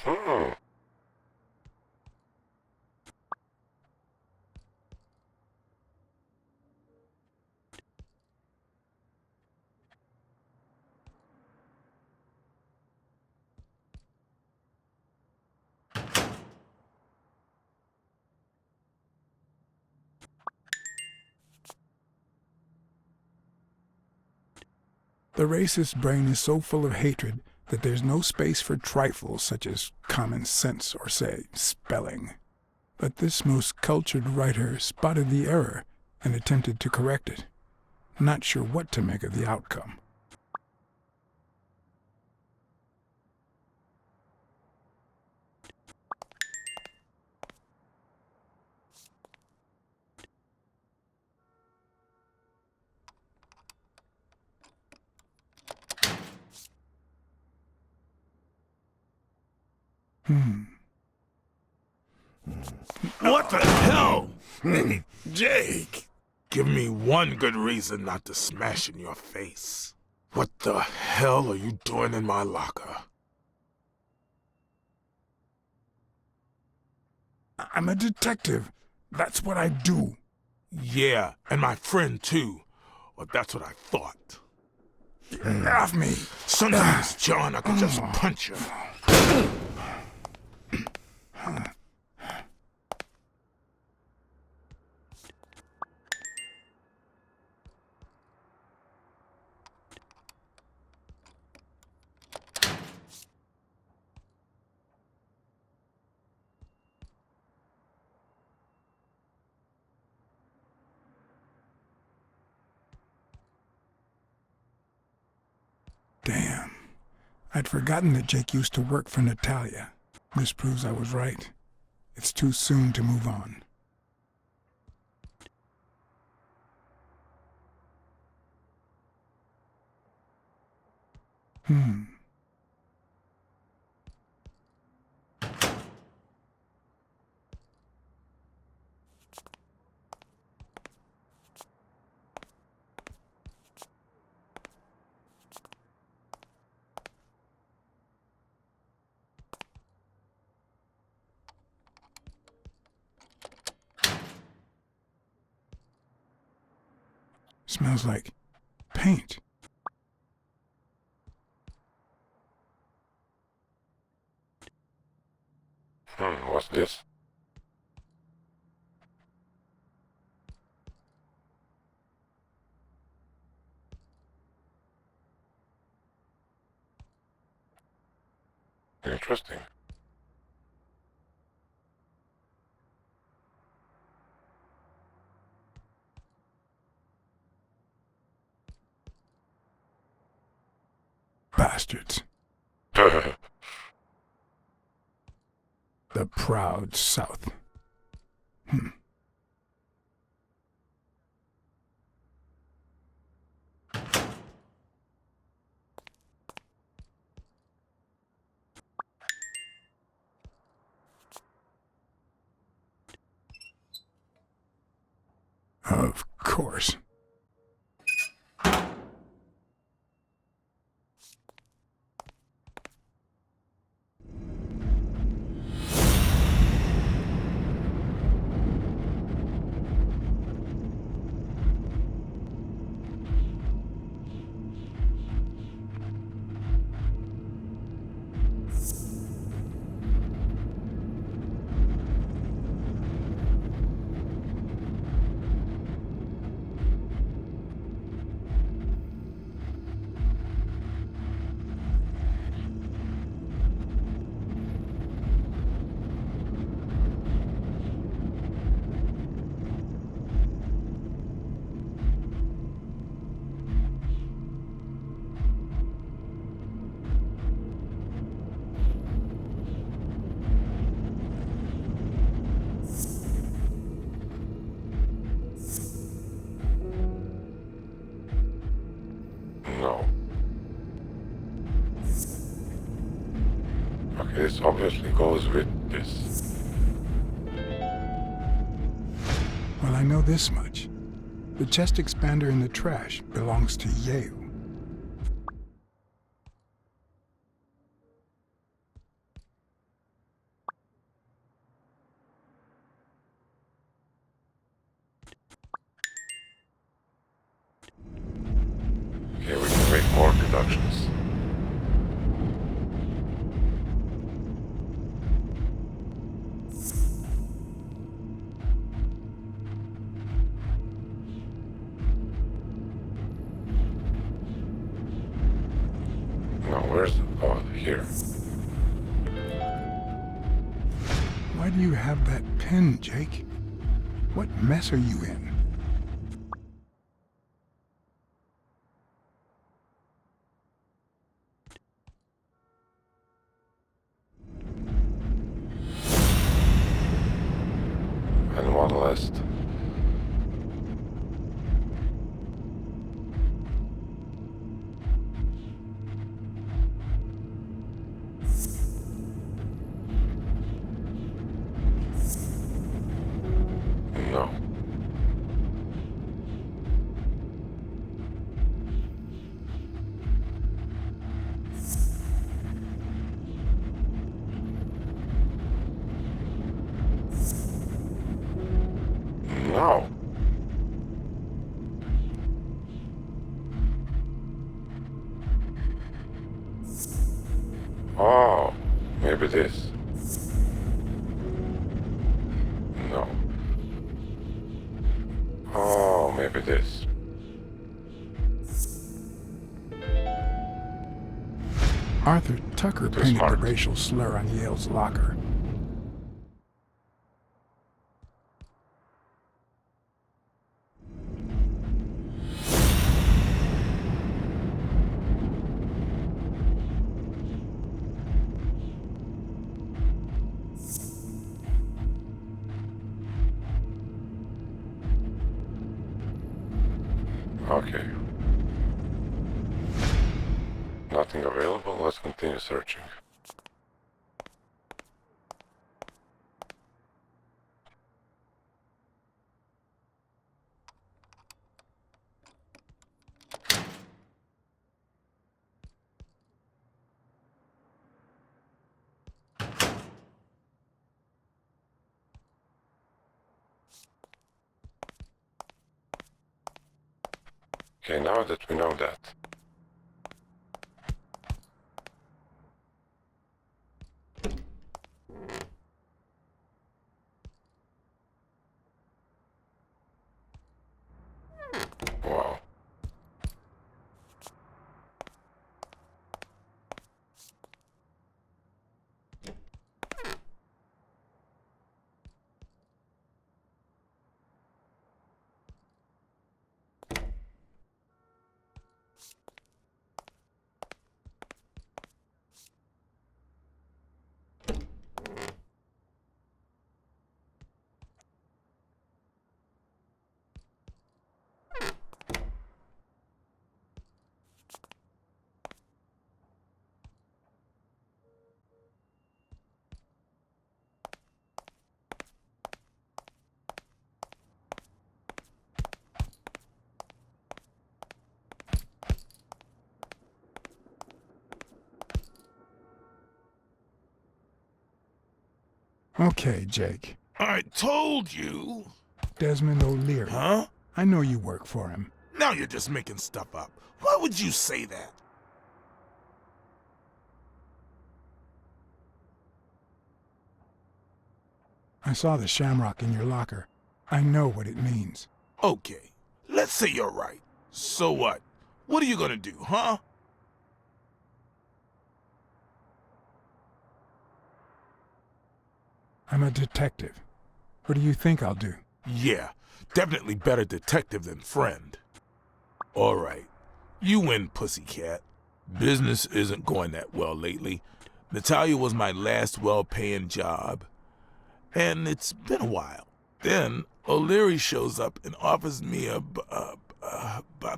Hmm.
The racist brain is so full of hatred that there's no space for trifles such as common sense or, say, spelling. But this most cultured writer spotted the error and attempted to correct it, not sure what to make of the outcome.
What the hell? Jake, give me one good reason not to smash in your face. What the hell are you doing in my locker?
I'm a detective. That's what I do.
Yeah, and my friend too. Well, that's what I thought.
Get off me.
Sometimes, John, I could just punch you.
Damn. I'd forgotten that Jake used to work for Natalia. This proves I was right. It's too soon to move on. Smells like paint.
What's this? Interesting.
Bastards. The proud South. Of course.
this obviously goes with this.
Well, I know this much. The chest expander in the trash belongs to Yale.
Okay, we can make more deductions. Now, where's... oh, here.
Why do you have that pen, Jake? What mess are you in?
And one last. No. No. Oh, maybe this. No. Oh, maybe this.
Arthur Tucker
Too
painted the
smart.
racial slur on Yale's locker.
Okay. Nothing available. Let's continue searching. Okay, now that we know that. Wow.
Okay, Jake.
I told you.
Desmond O'Leary.
Huh?
I know you work for him.
Now you're just making stuff up. Why would you say that?
I saw the shamrock in your locker. I know what it means.
Okay, let's say you're right. So what? What are you gonna do, huh?
I'm a detective. What do you think I'll do?
Yeah, definitely better detective than friend. All right, you win, pussycat. Business isn't going that well lately. Natalia was my last well-paying job, and it's been a while. Then O'Leary shows up and offers me a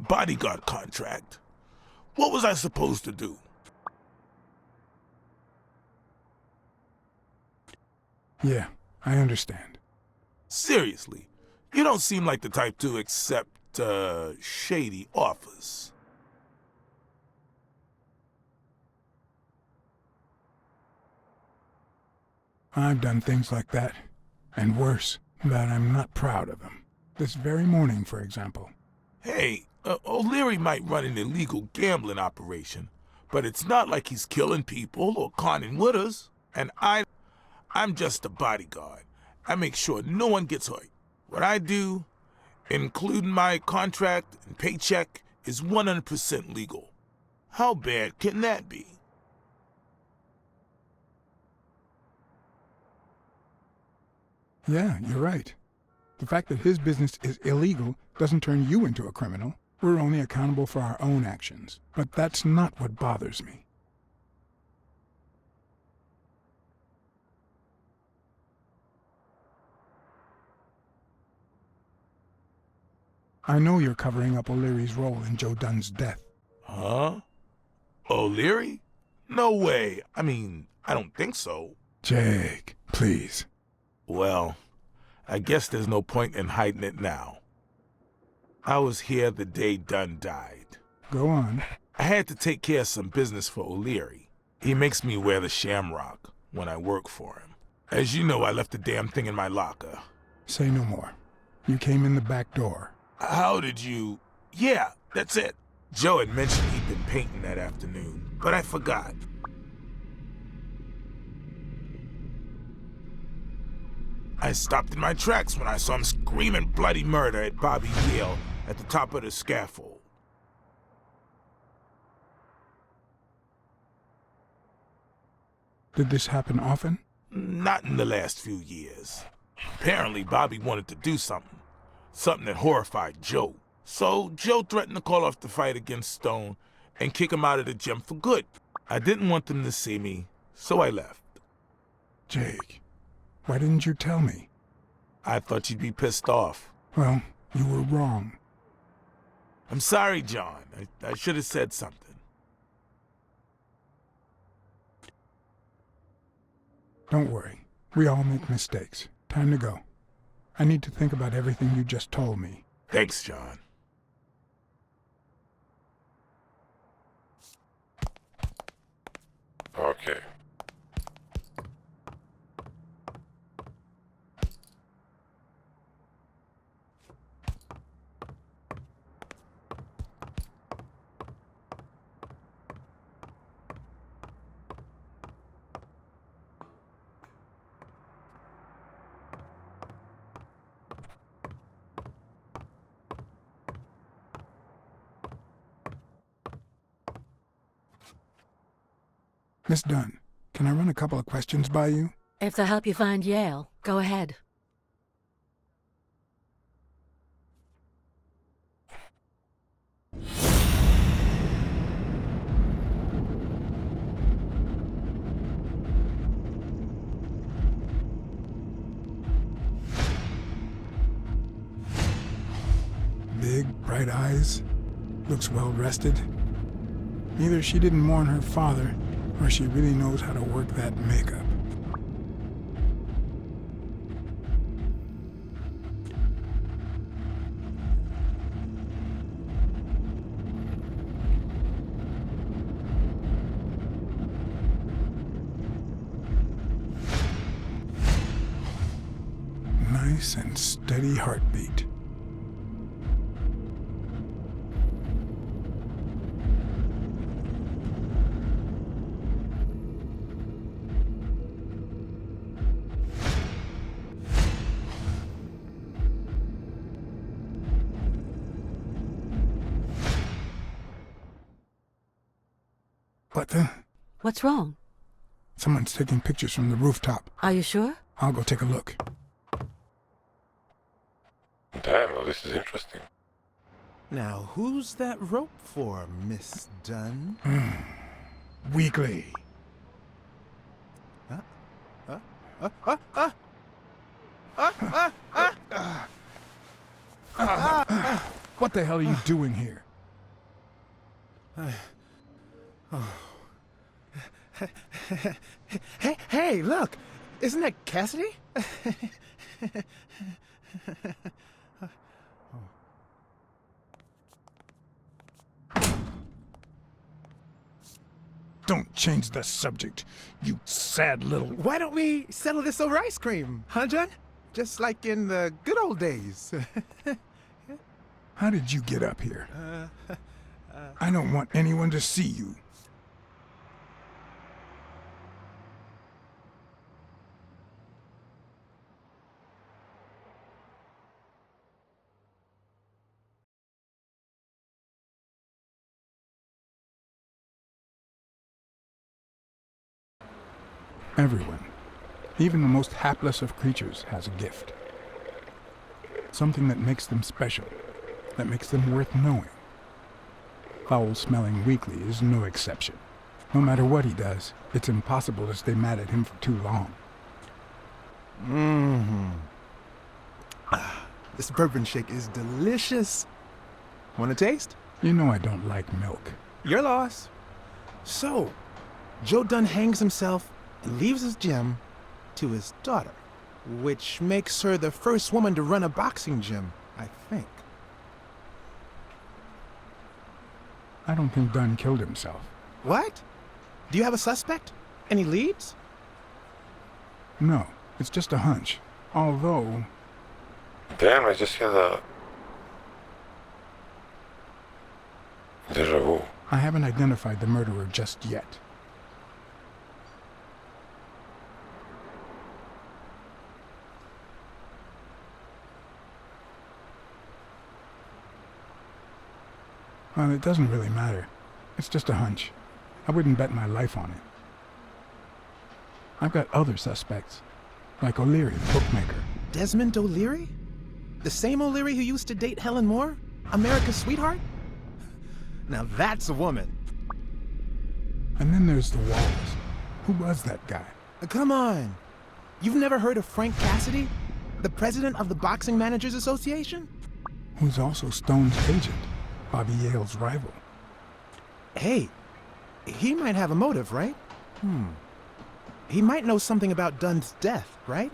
bodyguard contract. What was I supposed to do?
Yeah, I understand.
Seriously, you don't seem like the type to accept, shady offers.
I've done things like that, and worse, that I'm not proud of them. This very morning, for example.
Hey, O'Leary might run an illegal gambling operation, but it's not like he's killing people or conning with us. And I'm just a bodyguard. I make sure no one gets hurt. What I do, including my contract and paycheck, is 100% legal. How bad can that be?
Yeah, you're right. The fact that his business is illegal doesn't turn you into a criminal. We're only accountable for our own actions. But that's not what bothers me. I know you're covering up O'Leary's role in Joe Dunn's death.
Huh? O'Leary? No way. I mean, I don't think so.
Jake, please.
Well, I guess there's no point in hiding it now. I was here the day Dunn died.
Go on.
I had to take care of some business for O'Leary. He makes me wear the shamrock when I work for him. As you know, I left the damn thing in my locker.
Say no more. You came in the back door.
How did you... Yeah, that's it. Joe had mentioned he'd been painting that afternoon, but I forgot. I stopped in my tracks when I saw him screaming bloody murder at Bobby Yale at the top of the scaffold.
Did this happen often?
Not in the last few years. Apparently, Bobby wanted to do something. Something that horrified Joe. So, Joe threatened to call off the fight against Stone and kick him out of the gym for good. I didn't want them to see me, so I left.
Jake, why didn't you tell me?
I thought you'd be pissed off.
Well, you were wrong.
I'm sorry, John. I should have said something.
Don't worry. We all make mistakes. Time to go. I need to think about everything you just told me.
Thanks, John.
Okay.
Miss Dunn, can I run a couple of questions by you?
If they'll help you find Yale, go ahead.
Big, bright eyes. Looks well rested. Either she didn't mourn her father, or she really knows how to work that makeup. Nice and steady heartbeat. What the?
What's wrong?
Someone's taking pictures from the rooftop.
Are you sure?
I'll go take a look.
Damn, well, this is interesting.
Now, who's that rope for, Miss Dunn?
Weekly. What the hell are you doing here?
Hey, look! Isn't that Cassidy?
Don't change the subject, you sad little...
Why don't we settle this over ice cream, huh, John? Just like in the good old days.
How did you get up here? I don't want anyone to see you. Everyone, even the most hapless of creatures, has a gift. Something that makes them special, that makes them worth knowing. Foul-smelling Weekly is no exception. No matter what he does, it's impossible to stay mad at him for too long.
This bourbon shake is delicious. Want a taste?
You know I don't like milk.
Your loss. So, Joe Dunn hangs himself and leaves his gym to his daughter, which makes her the first woman to run a boxing gym, I think.
I don't think Dunn killed himself.
What? Do you have a suspect? Any leads?
No, it's just a hunch. Although...
Damn, I just had a... deja vu.
I haven't identified the murderer just yet. Well, it doesn't really matter. It's just a hunch. I wouldn't bet my life on it. I've got other suspects, like O'Leary, the bookmaker.
Desmond O'Leary? The same O'Leary who used to date Helen Moore? America's sweetheart? Now that's a woman.
And then there's the Wallace. Who was that guy?
Come on. You've never heard of Frank Cassidy? The president of the Boxing Managers Association?
Who's also Stone's agent, Bobby Yale's rival.
Hey, he might have a motive, right? He might know something about Dunn's death, right?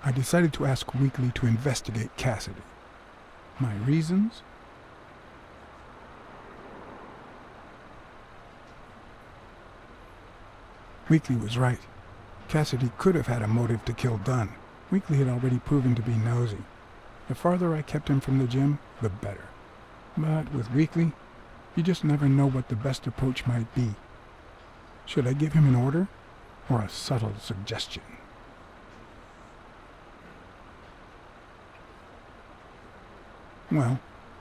I decided to ask Weekly to investigate Cassidy. My reasons? Weekly was right. Cassidy could have had a motive to kill Dunn. Weekly had already proven to be nosy. The farther I kept him from the gym, the better. But with Weekly, you just never know what the best approach might be. Should I give him an order, or a subtle suggestion? Well,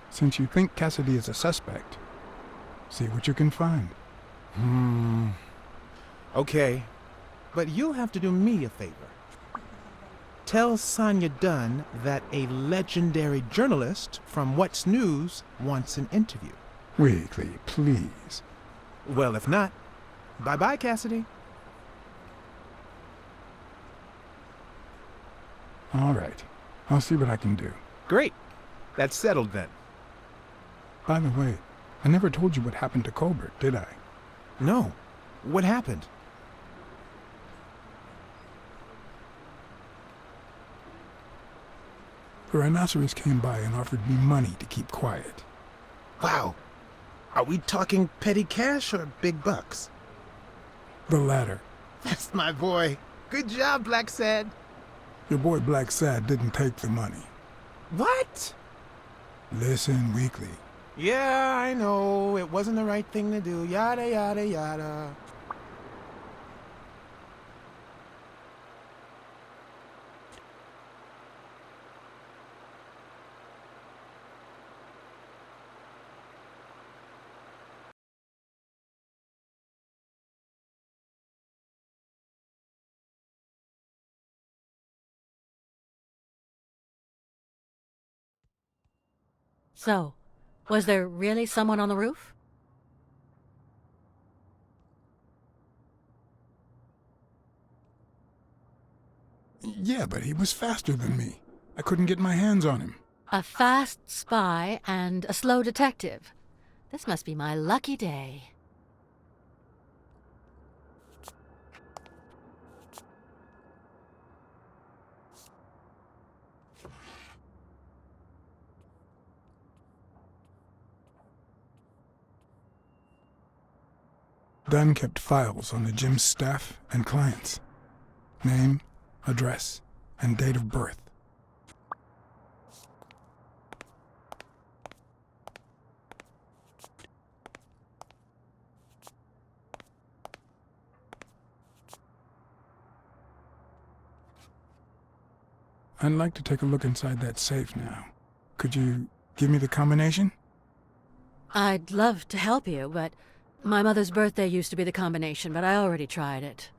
since you think Cassidy is a suspect, see what you can find.
Okay, but you'll have to do me a favor. Tell Sonia Dunn that a legendary journalist from What's News wants an interview.
Weekly, please.
Well, if not, bye-bye, Cassidy.
All right. I'll see what I can do.
Great. That's settled then.
By the way, I never told you what happened to Colbert, did I?
No. What happened?
The rhinoceros came by and offered me money to keep quiet.
Wow. Are we talking petty cash or big bucks?
The latter.
That's my boy. Good job, Blacksad.
Your boy Blacksad didn't take the money.
What?
Listen, Weekly.
Yeah, I know. It wasn't the right thing to do. Yada, yada, yada.
So, was there really someone on the roof?
Yeah, but he was faster than me. I couldn't get my hands on him.
A fast spy and a slow detective. This must be my lucky day.
Dunn kept files on the gym's staff and clients. Name, address, and date of birth. I'd like to take a look inside that safe now. Could you give me the combination?
I'd love to help you, but my mother's birthday used to be the combination, but I already tried it.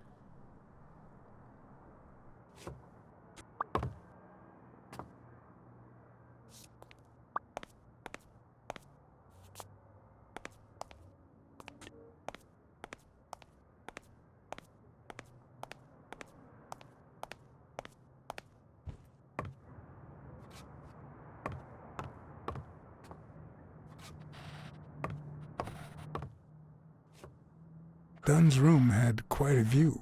Dunn's room had quite a view.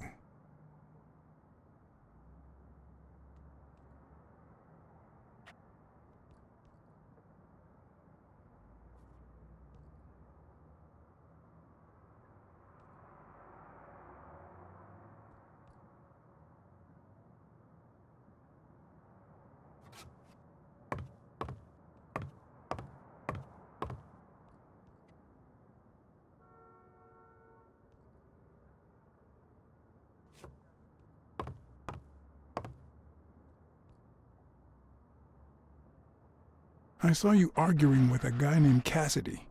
I saw you arguing with a guy named Cassidy.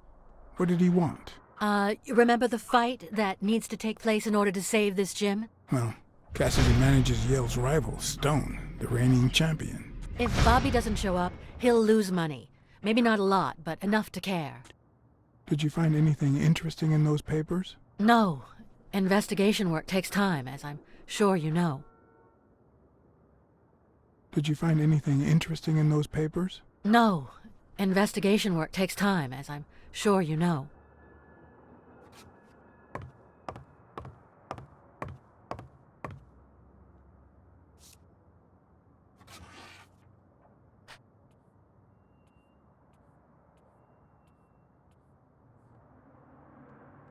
What did he want?
You remember the fight that needs to take place in order to save this gym?
Well, Cassidy manages Yale's rival, Stone, the reigning champion.
If Bobby doesn't show up, he'll lose money. Maybe not a lot, but enough to care.
Did you find anything interesting in those papers?
No. Investigation work takes time, as I'm sure you know.
Did you find anything interesting in those papers?
No. Investigation work takes time, as I'm sure you know.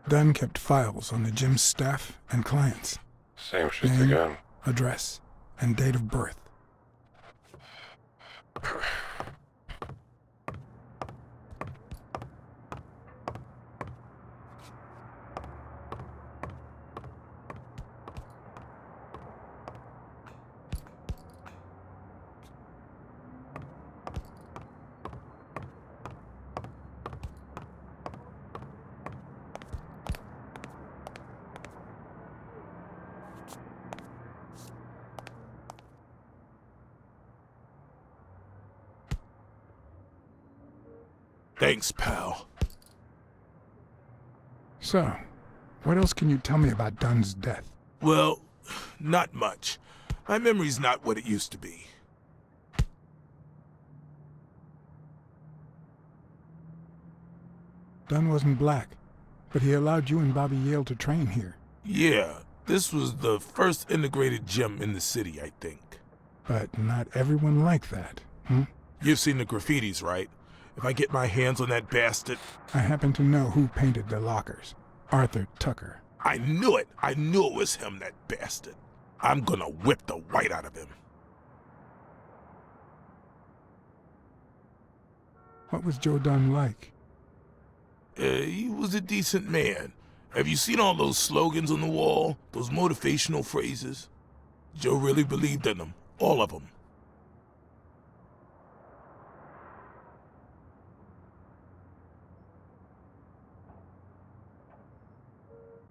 Dunn kept files on the gym's staff and clients.
Same shit
Name,
again.
address, and date of birth.
Thanks, pal.
So, what else can you tell me about Dunn's death?
Well, not much. My memory's not what it used to be.
Dunn wasn't black, but he allowed you and Bobby Yale to train here.
Yeah, this was the first integrated gym in the city, I think.
But not everyone liked that, hmm?
You've seen the graffitis, right? If I get my hands on that bastard...
I happen to know who painted the lockers. Arthur Tucker.
I knew it! I knew it was him, that bastard. I'm gonna whip the white out of him.
What was Joe Dunn like?
He was a decent man. Have you seen all those slogans on the wall? Those motivational phrases? Joe really believed in them. All of them.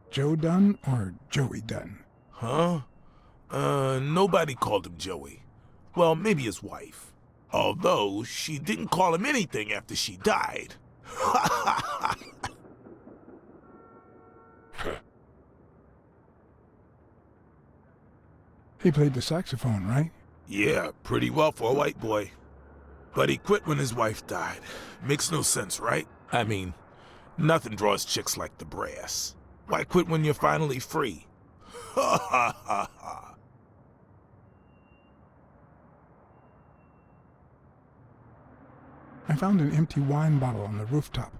Joe Dunn or Joey Dunn?
Huh? Nobody called him Joey. Well, maybe his wife. Although, she didn't call him anything after she died.
He played the saxophone, right?
Yeah, pretty well for a white boy. But he quit when his wife died. Makes no sense, right? I mean, nothing draws chicks like the brass. Why quit when you're finally free? Ha ha ha ha.
I found an empty wine bottle on the rooftop.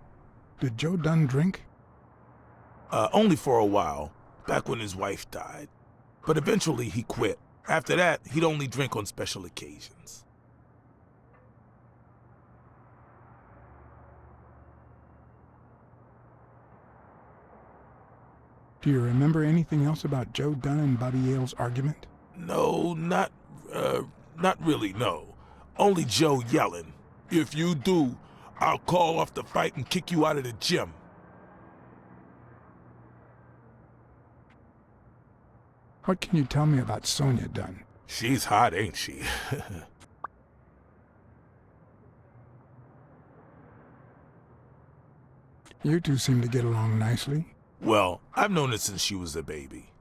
Did Joe Dunn drink?
Only for a while, back when his wife died. But eventually he quit. After that, he'd only drink on special occasions.
Do you remember anything else about Joe Dunn and Bobby Yale's argument?
No, not really, no. Only Joe yelling, "If you do, I'll call off the fight and kick you out of the gym."
What can you tell me about Sonia Dunn?
She's hot, ain't she?
You two seem to get along nicely.
Well, I've known her since she was a baby.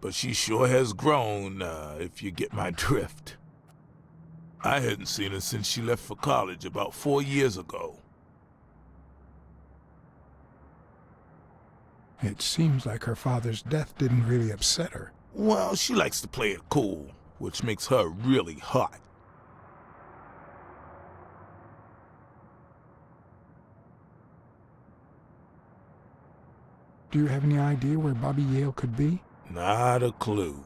But she sure has grown, if you get my drift. I hadn't seen her since she left for college about 4 years ago.
It seems like her father's death didn't really upset her.
Well, she likes to play it cool, which makes her really hot.
Do you have any idea where Bobby Yale could be?
Not a clue.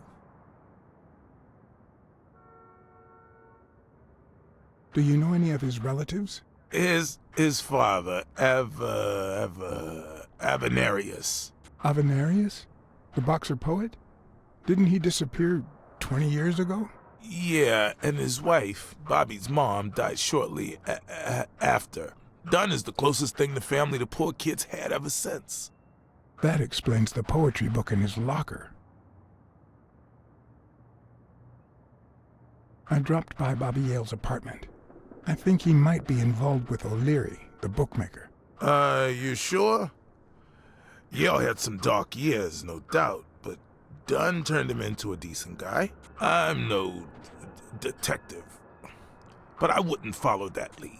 Do you know any of his relatives?
His father, Avenarius.
Avenarius? The boxer poet? Didn't he disappear 20 years ago?
Yeah, and his wife, Bobby's mom, died shortly after. Dunn is the closest thing the family the poor kids had ever since.
That explains the poetry book in his locker. I dropped by Bobby Yale's apartment. I think he might be involved with O'Leary, the bookmaker.
You sure? Yale had some dark years, no doubt, but Dunn turned him into a decent guy. I'm no detective, but I wouldn't follow that lead.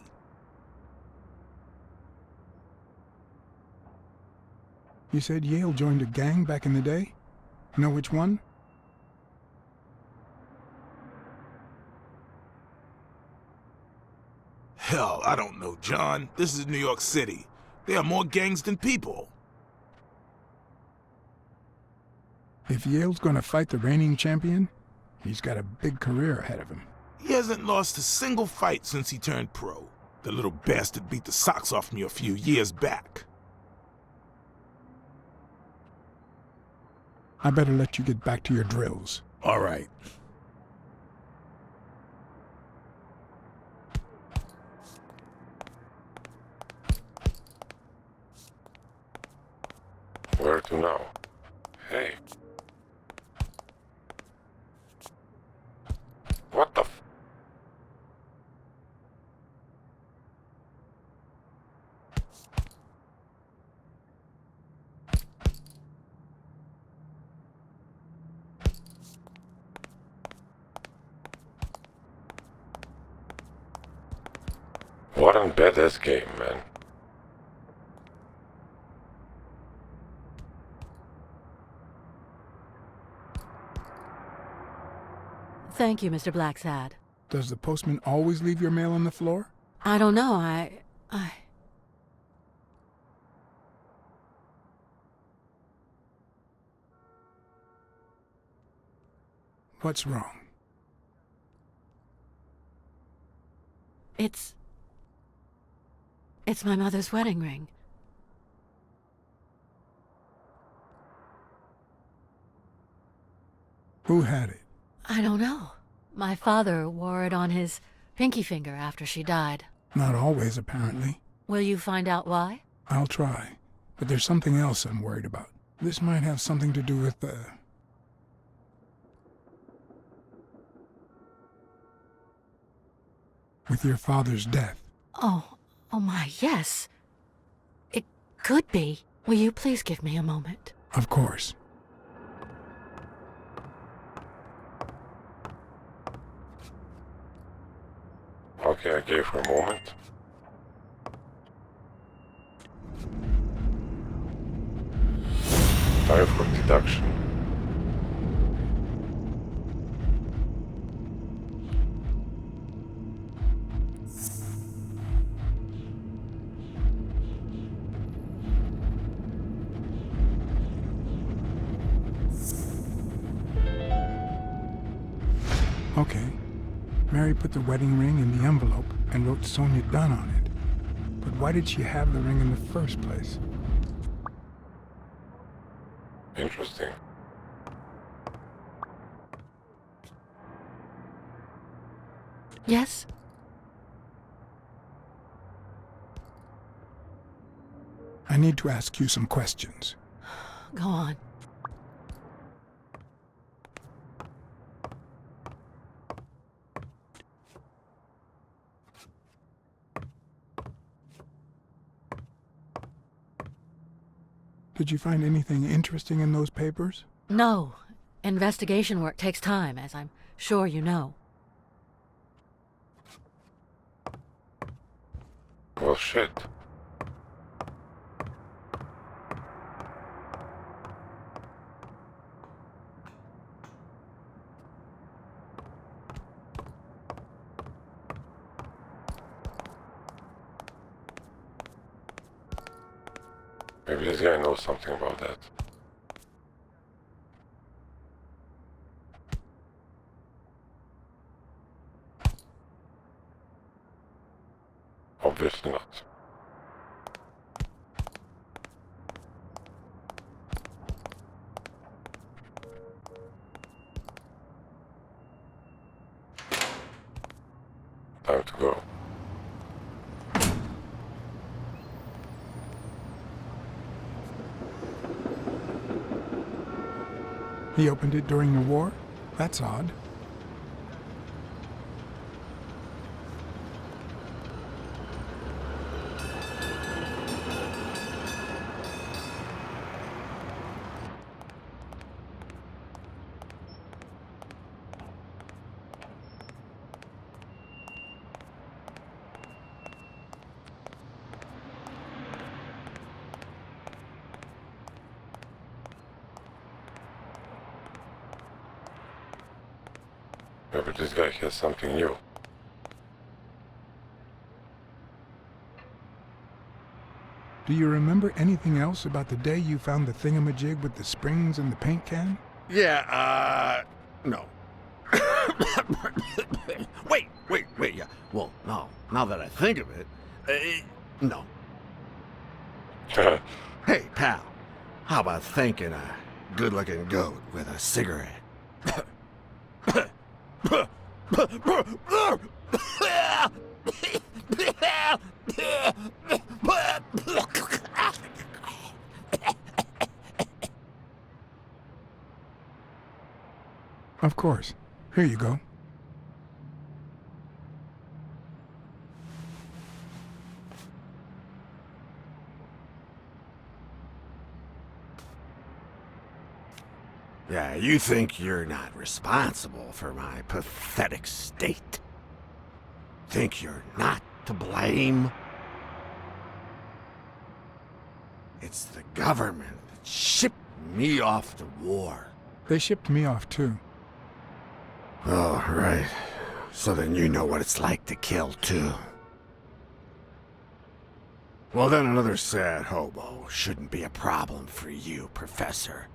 You said Yale joined a gang back in the day? Know which one?
Hell, I don't know, John. This is New York City. There are more gangs than people.
If Yale's gonna fight the reigning champion, he's got a big career ahead of him.
He hasn't lost a single fight since he turned pro. The little bastard beat the socks off me a few years back.
I better let you get back to your drills.
All right.
Where to now? Hey. What the f... What a badass game, man.
Thank you, Mr. Blacksad.
Does the postman always leave your mail on the floor?
I don't know, I...
What's wrong?
It's my mother's wedding ring.
Who had it?
I don't know. My father wore it on his pinky finger after she died.
Not always, apparently.
Will you find out why?
I'll try. But there's something else I'm worried about. This might have something to do with your father's death.
Oh my, yes. It could be. Will you please give me a moment?
Of course.
Okay, I gave her a moment. Time for deduction.
Okay. Mary put the wedding ring in the envelope and wrote Sonia Dunn on it. But why did she have the ring in the first place?
Interesting.
Yes?
I need to ask you some questions.
Go on.
Did you find anything interesting in those papers?
No. Investigation work takes time, as I'm sure you know.
Well, shit. Maybe this guy knows something about that. Obviously not. Time to go.
He opened it during the war? That's odd.
Maybe this guy has something new.
Do you remember anything else about the day you found the thingamajig with the springs and the paint can?
Yeah, no. wait, yeah. Well, no, now that I think of it, no. Hey, pal, how about thanking a good-looking goat with a cigarette?
Of course. Here you go.
Yeah, you think you're not responsible for my pathetic state? Think you're not to blame? It's the government that shipped me off to war.
They shipped me off too.
Oh, right. So then you know what it's like to kill too. Well, then another sad hobo shouldn't be a problem for you, Professor.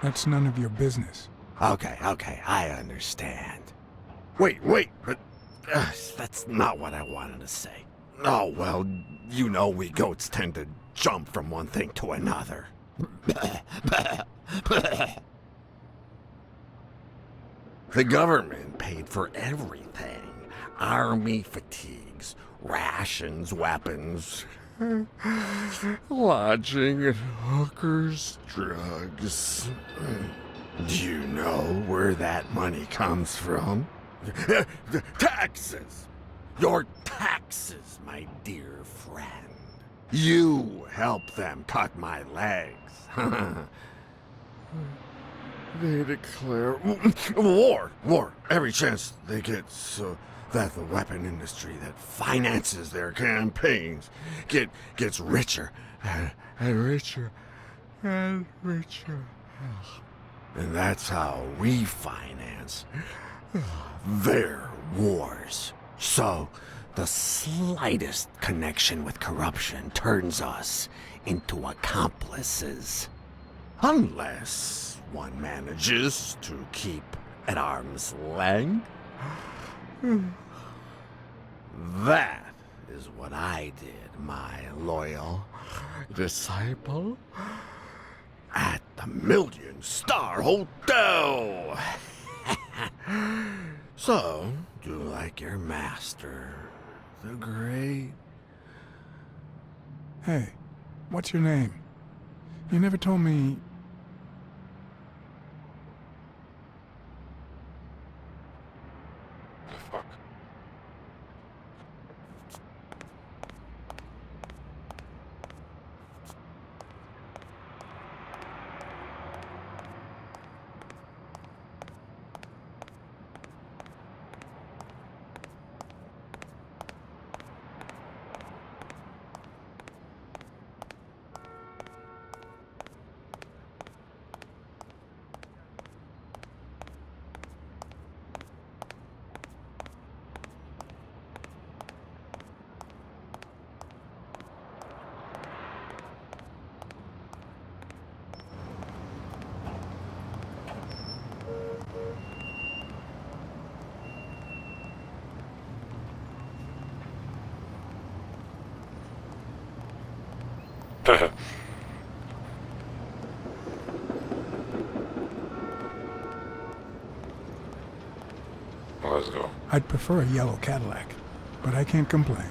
That's none of your business.
Okay, I understand. Wait, but that's not what I wanted to say. Oh, well, you know we goats tend to jump from one thing to another. The government paid for everything. Army fatigues, rations, weapons, lodging and hookers, drugs. Do you know where that money comes from? Taxes! Your taxes, my dear friend. You help them cut my legs. They declare war. Every chance they get, so that the weapon industry that finances their campaigns gets richer and richer and richer. And that's how we finance their wars. So the slightest connection with corruption turns us into accomplices. Unless one manages to keep at arm's length. That is what I did, my loyal disciple, at the Million-Star Hotel. So, do like your master, the great.
Hey, what's your name? You never told me...
Fuck. Let's go.
I'd prefer a yellow Cadillac, but I can't complain.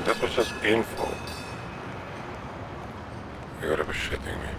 That was just info. You gotta be shitting me.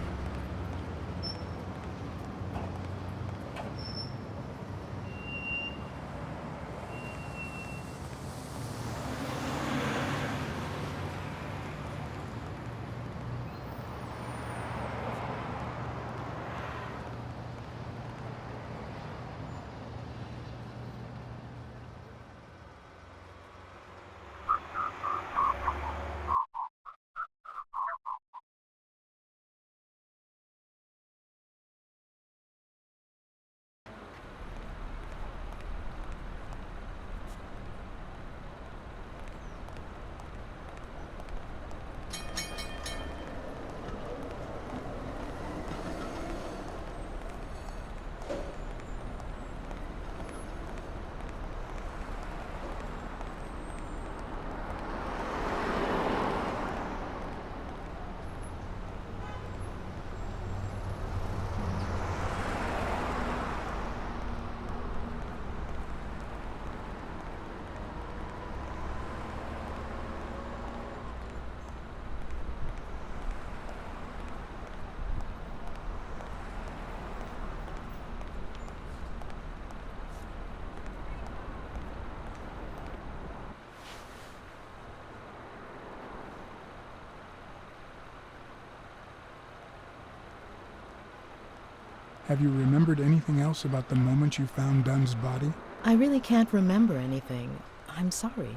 Have you remembered anything else about the moment you found Dunn's body?
I really can't remember anything. I'm sorry.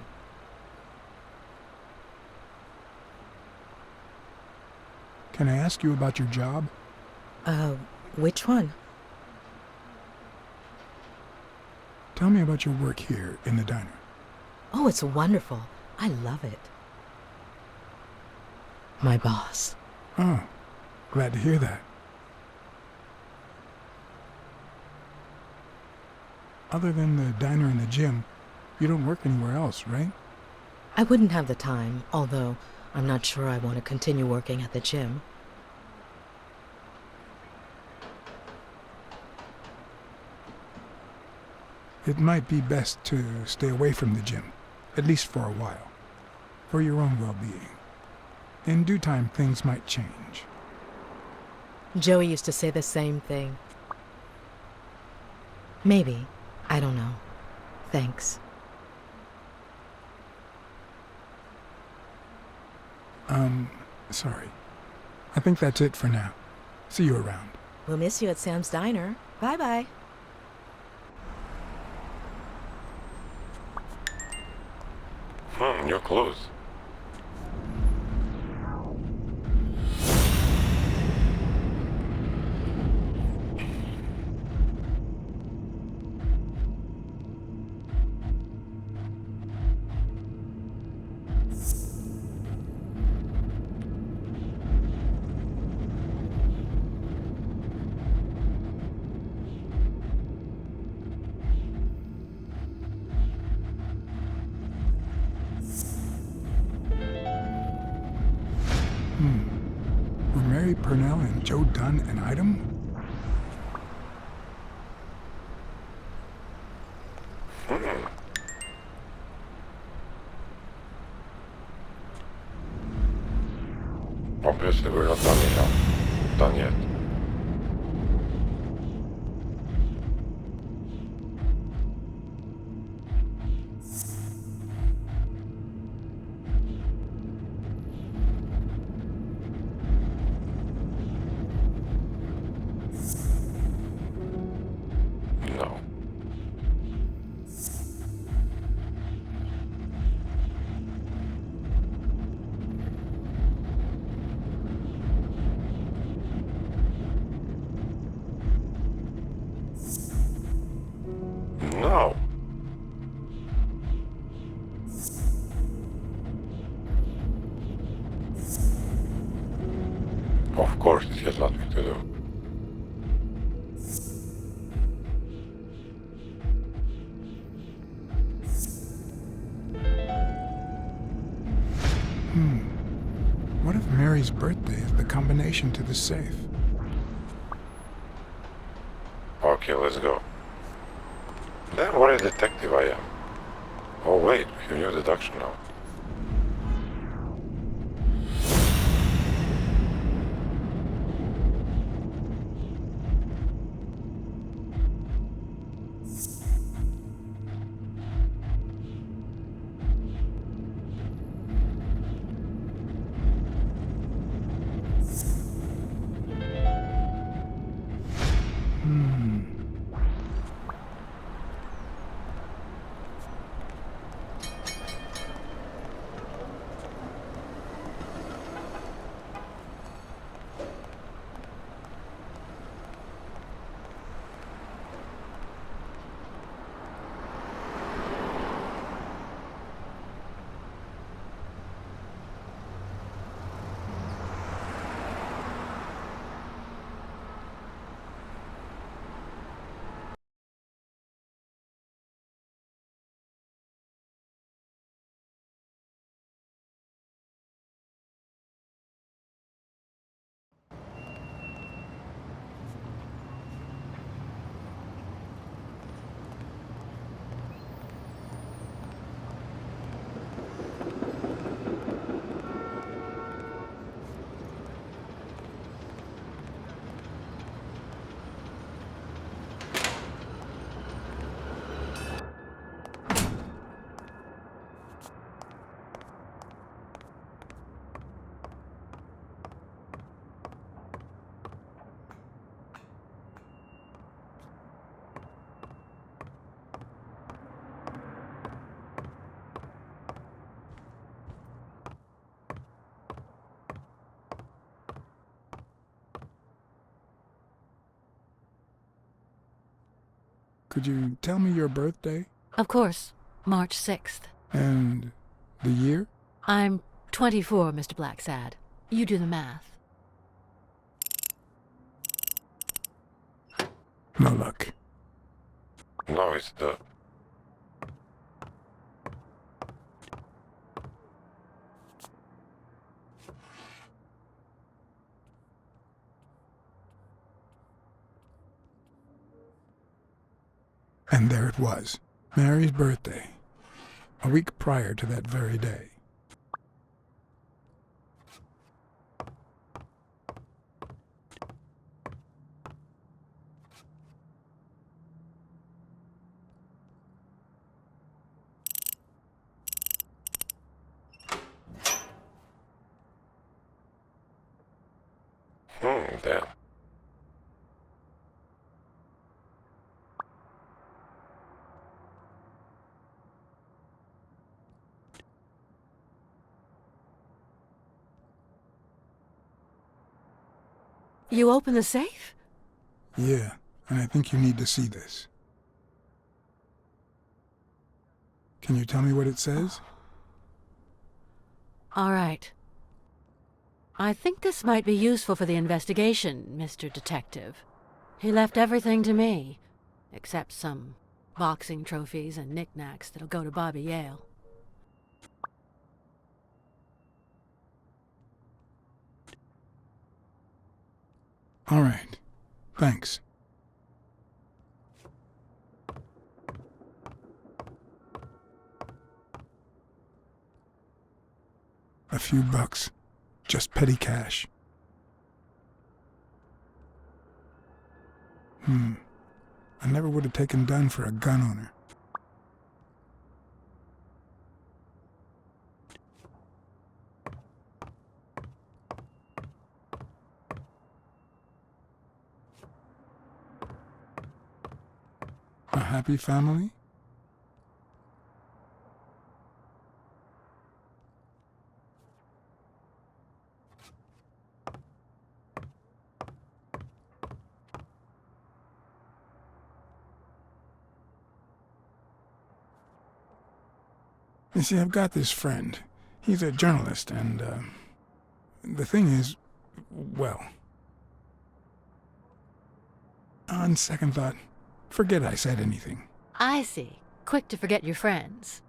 Can I ask you about your job?
Which one?
Tell me about your work here in the diner.
Oh, it's wonderful. I love it. My boss.
Oh, glad to hear that. Other than the diner and the gym, you don't work anywhere else, right?
I wouldn't have the time, although I'm not sure I want to continue working at the gym.
It might be best to stay away from the gym, at least for a while, for your own well-being. In due time, things might change.
Joey used to say the same thing. Maybe. I don't know. Thanks.
Sorry. I think that's it for now. See you around.
We'll miss you at Sam's Diner. Bye-bye.
You're close.
Were Mary Purnell and Joe Dunn an item?
Obviously, we're not done yet. No. No. Of course, it has nothing to do.
What if Mary's birthday is the combination to the safe?
Okay, let's go. Then what a detective I am. Oh wait, you new deduction now.
Could you tell me your birthday?
Of course. March 6th.
And the year?
I'm 24, Mr. Blacksad. You do the math.
No luck.
No, it's the...
And there it was. Mary's birthday. A week prior to that very day.
Damn.
You open the safe?
Yeah, and I think you need to see this. Can you tell me what it says?
All right. I think this might be useful for the investigation, Mr. Detective. He left everything to me, except some boxing trophies and knickknacks that'll go to Bobby Yale.
All right. Thanks. A few bucks. Just petty cash. I never would have taken Dunn for a gun owner. A happy family? You see, I've got this friend. He's a journalist, and, the thing is, well, on second thought, forget I said anything.
I see. Quick to forget your friends.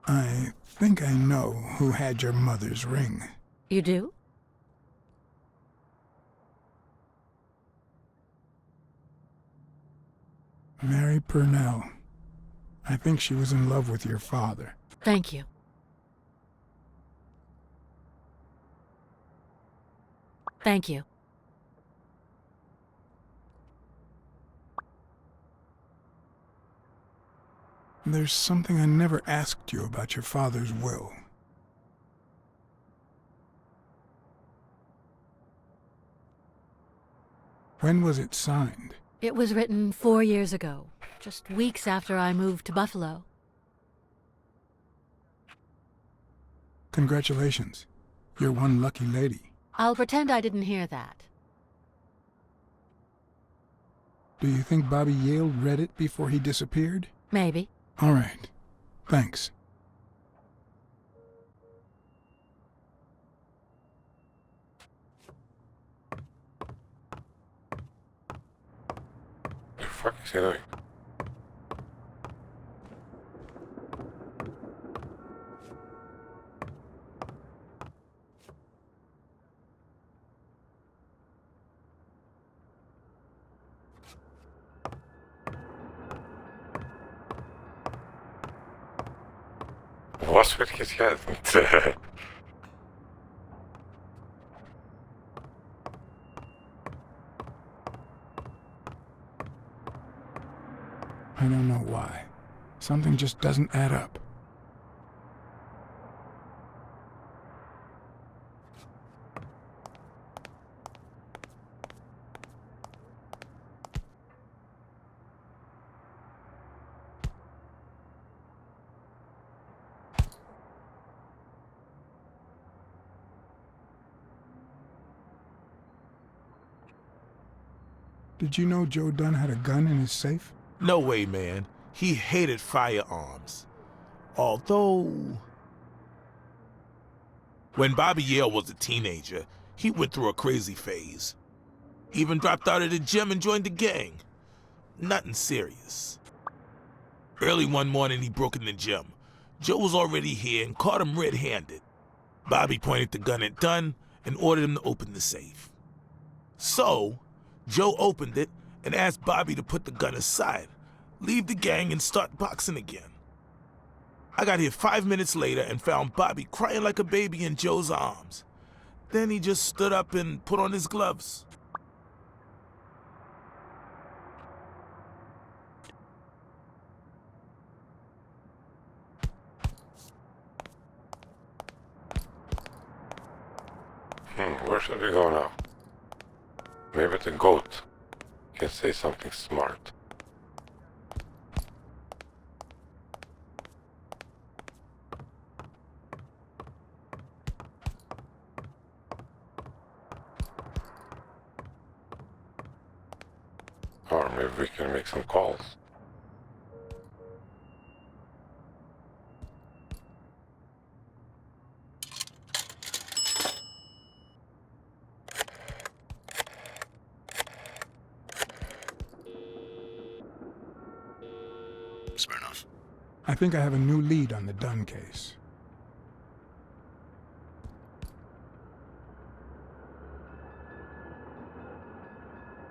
I think I know who had your mother's ring.
You do?
Mary Purnell. I think she was in love with your father.
Thank you. Thank you.
There's something I never asked you about your father's will. When was it signed?
It was written 4 years ago, just weeks after I moved to Buffalo.
Congratulations. You're one lucky lady.
I'll pretend I didn't hear that.
Do you think Bobby Yale read it before he disappeared?
Maybe.
All right. Thanks.
The fuck is he doing? What's with his head?
I don't know why. Something just doesn't add up. Did you know Joe Dunn had a gun in his safe?
No way, man. He hated firearms. Although... when Bobby Yale was a teenager, he went through a crazy phase. Even dropped out of the gym and joined the gang. Nothing serious. Early one morning, he broke in the gym. Joe was already here and caught him red-handed. Bobby pointed the gun at Dunn and ordered him to open the safe. So, Joe opened it and asked Bobby to put the gun aside, leave the gang, and start boxing again. I got here 5 minutes later and found Bobby crying like a baby in Joe's arms. Then he just stood up and put on his gloves.
Where should we go now? Maybe the goat can say something smart. Or maybe we can make some calls.
Smirnoff.
I think I have a new lead on the Dunn case.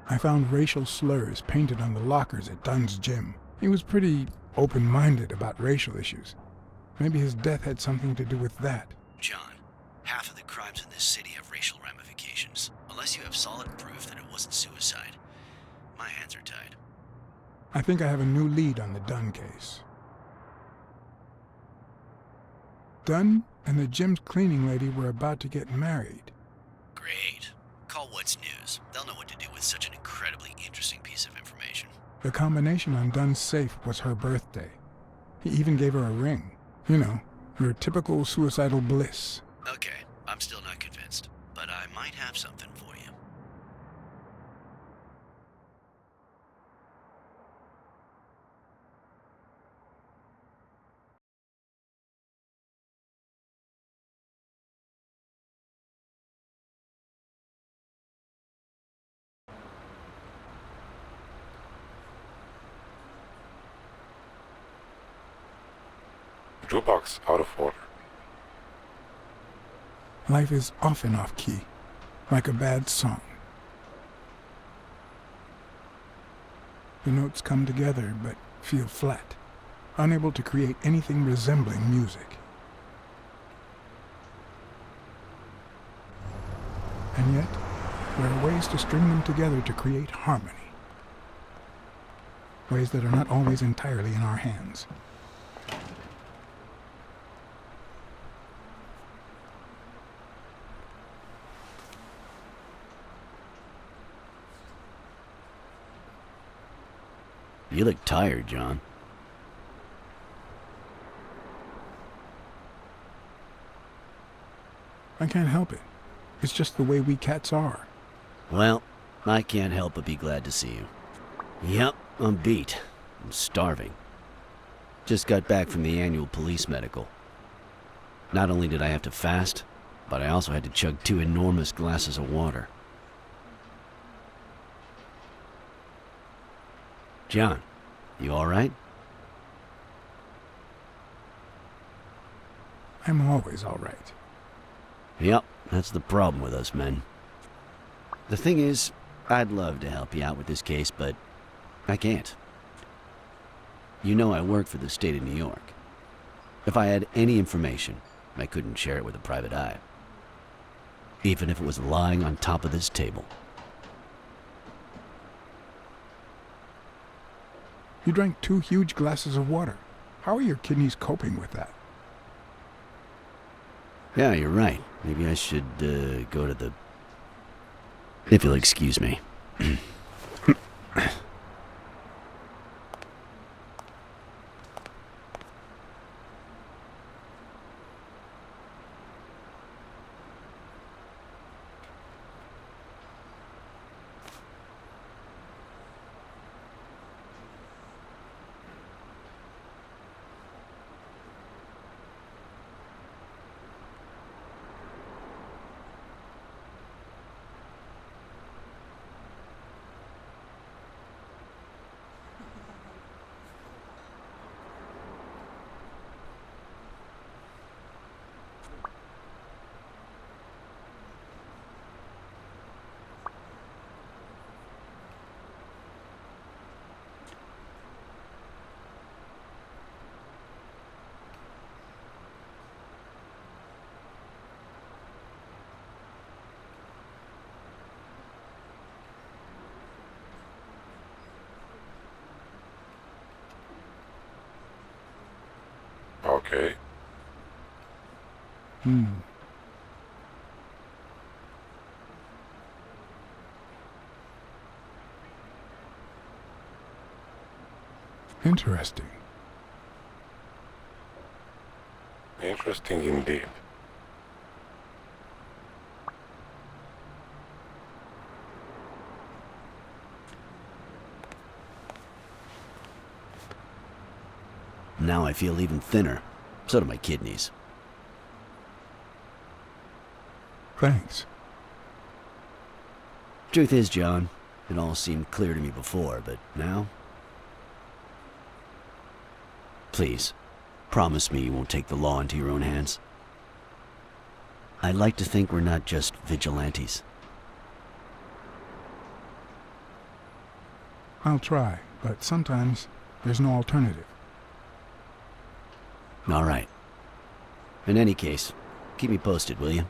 I found racial slurs painted on the lockers at Dunn's gym. He was pretty open-minded about racial issues. Maybe his death had something to do with that.
John, half of the crimes in this city have racial ramifications. Unless you have solid proof that it wasn't suicide, my hands are tied.
I think I have a new lead on the Dunn case. Dunn and the gym's cleaning lady were about to get married.
Great. Call What's News. They'll know what to do with such an incredibly interesting piece of information.
The combination on Dunn's safe was her birthday. He even gave her a ring. You know, her typical suicidal bliss.
Okay, I'm still not convinced, but I might have something for you.
Jukebox out of order.
Life is often off-key, like a bad song. The notes come together but feel flat, unable to create anything resembling music. And yet, there are ways to string them together to create harmony. Ways that are not always entirely in our hands.
You look tired, John.
I can't help it. It's just the way we cats are.
Well, I can't help but be glad to see you. Yep, I'm beat. I'm starving. Just got back from the annual police medical. Not only did I have to fast, but I also had to chug 2 enormous glasses of water. John, you alright?
I'm always all right.
Yep, that's the problem with us men. The thing is, I'd love to help you out with this case, but I can't. You know I work for the state of New York. If I had any information, I couldn't share it with a private eye. Even if it was lying on top of this table.
You drank 2 huge glasses of water. How are your kidneys coping with that?
Yeah, you're right. Maybe I should go to the... If you'll excuse me.
Okay.
Interesting.
Interesting indeed.
Now I feel even thinner. So do my kidneys.
Thanks.
Truth is, John, it all seemed clear to me before, but now? Please, Promise me you won't take the law into your own hands. I'd like to think we're not just vigilantes.
I'll try, but sometimes there's no alternative.
All right. In any case, keep me posted, will you?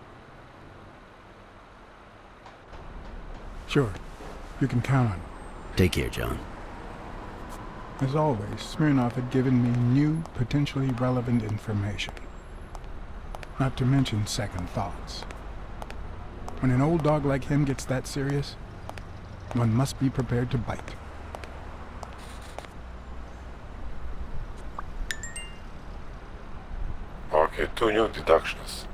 Sure. You can count on it.
Take care, John.
As always, Smirnoff had given me new, potentially relevant information. Not to mention second thoughts. When an old dog like him gets that serious, one must be prepared to bite.
Okay, 2 new deductions.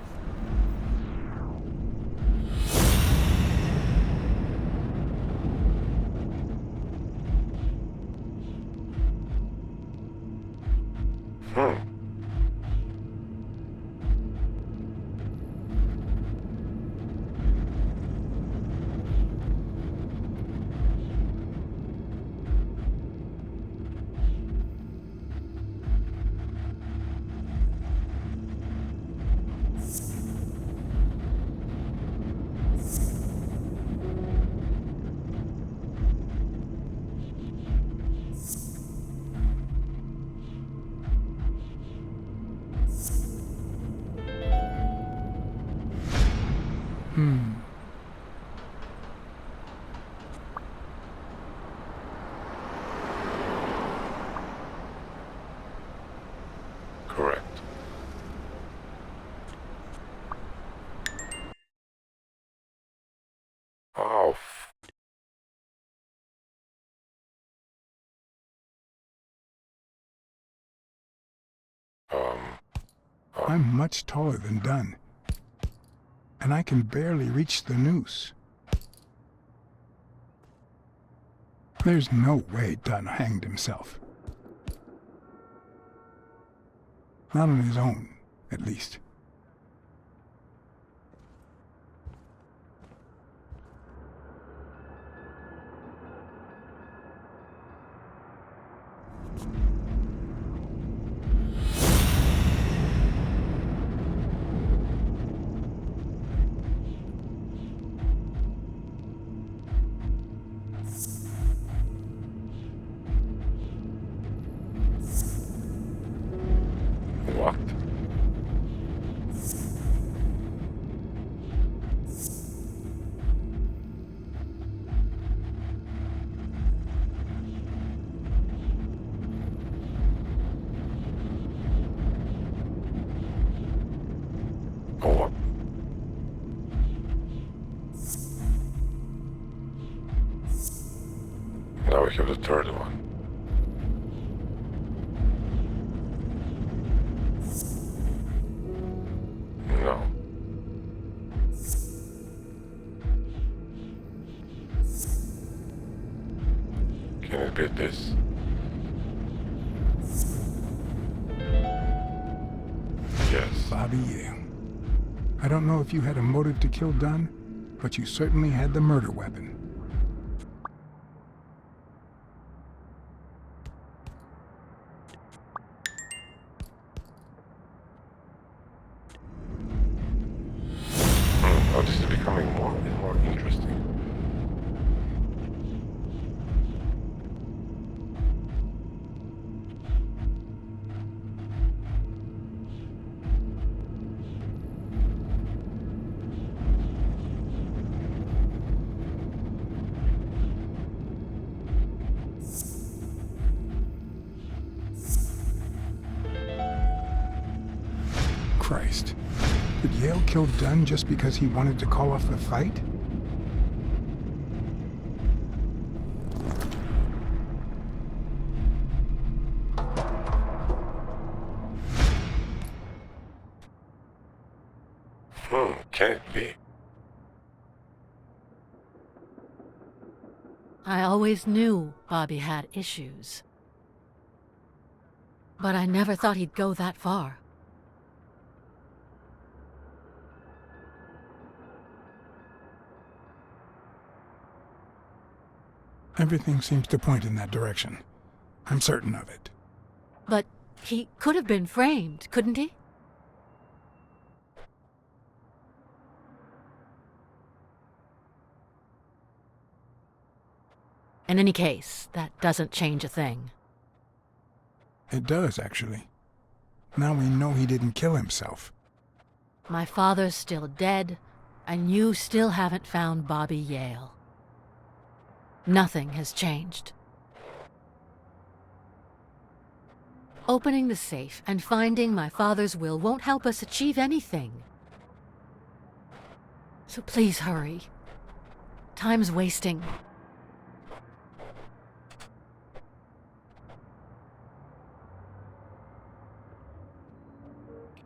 Correct. Oh,
I'm much taller than Dunn, and I can barely reach the noose. There's no way Dunn hanged himself. Not on his own, at least.
what? Oh, what? Now we have the third one. No. Can it be this? Yes.
Bobby Yale. I don't know if you had a motive to kill Dunn, but you certainly had the murder weapon.
Oh, this is becoming more and more interesting.
Christ. Did Yale kill Dunn just because he wanted to call off the fight?
Can it be?
I always knew Bobby had issues. But I never thought he'd go that far.
Everything seems to point in that direction. I'm certain of it.
But He could have been framed, couldn't he? In any case, that doesn't change a thing.
It does, actually. Now we know he didn't kill himself.
My father's still dead, and you still haven't found Bobby Yale. Nothing has changed. Opening the safe and finding my father's will won't help us achieve anything. So please hurry. Time's wasting.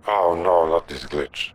Oh no, not this glitch.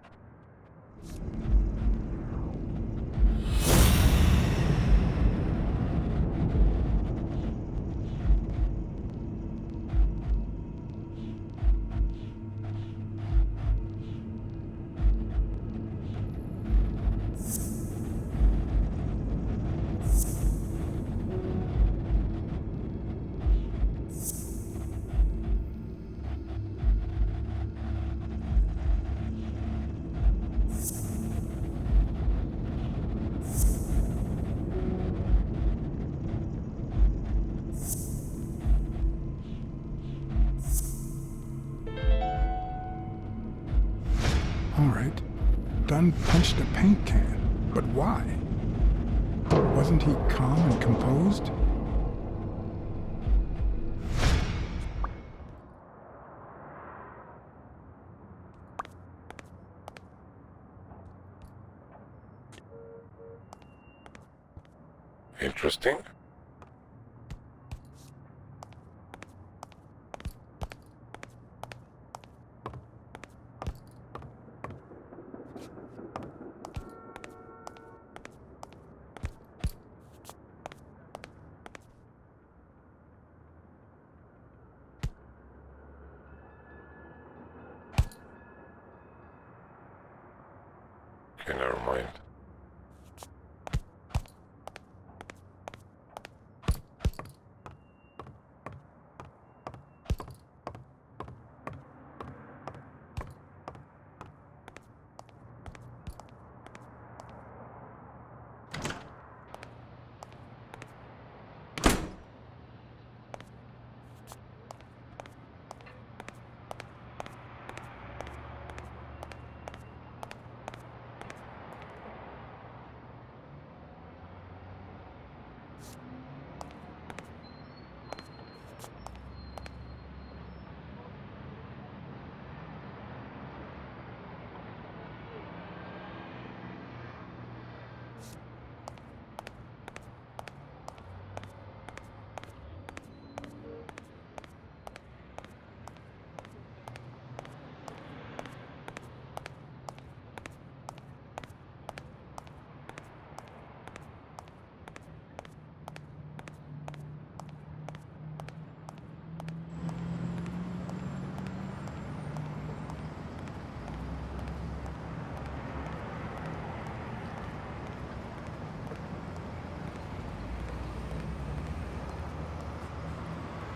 All right. Dunn punched a paint can, but why? Wasn't he calm and composed?
Interesting. Okay, never mind.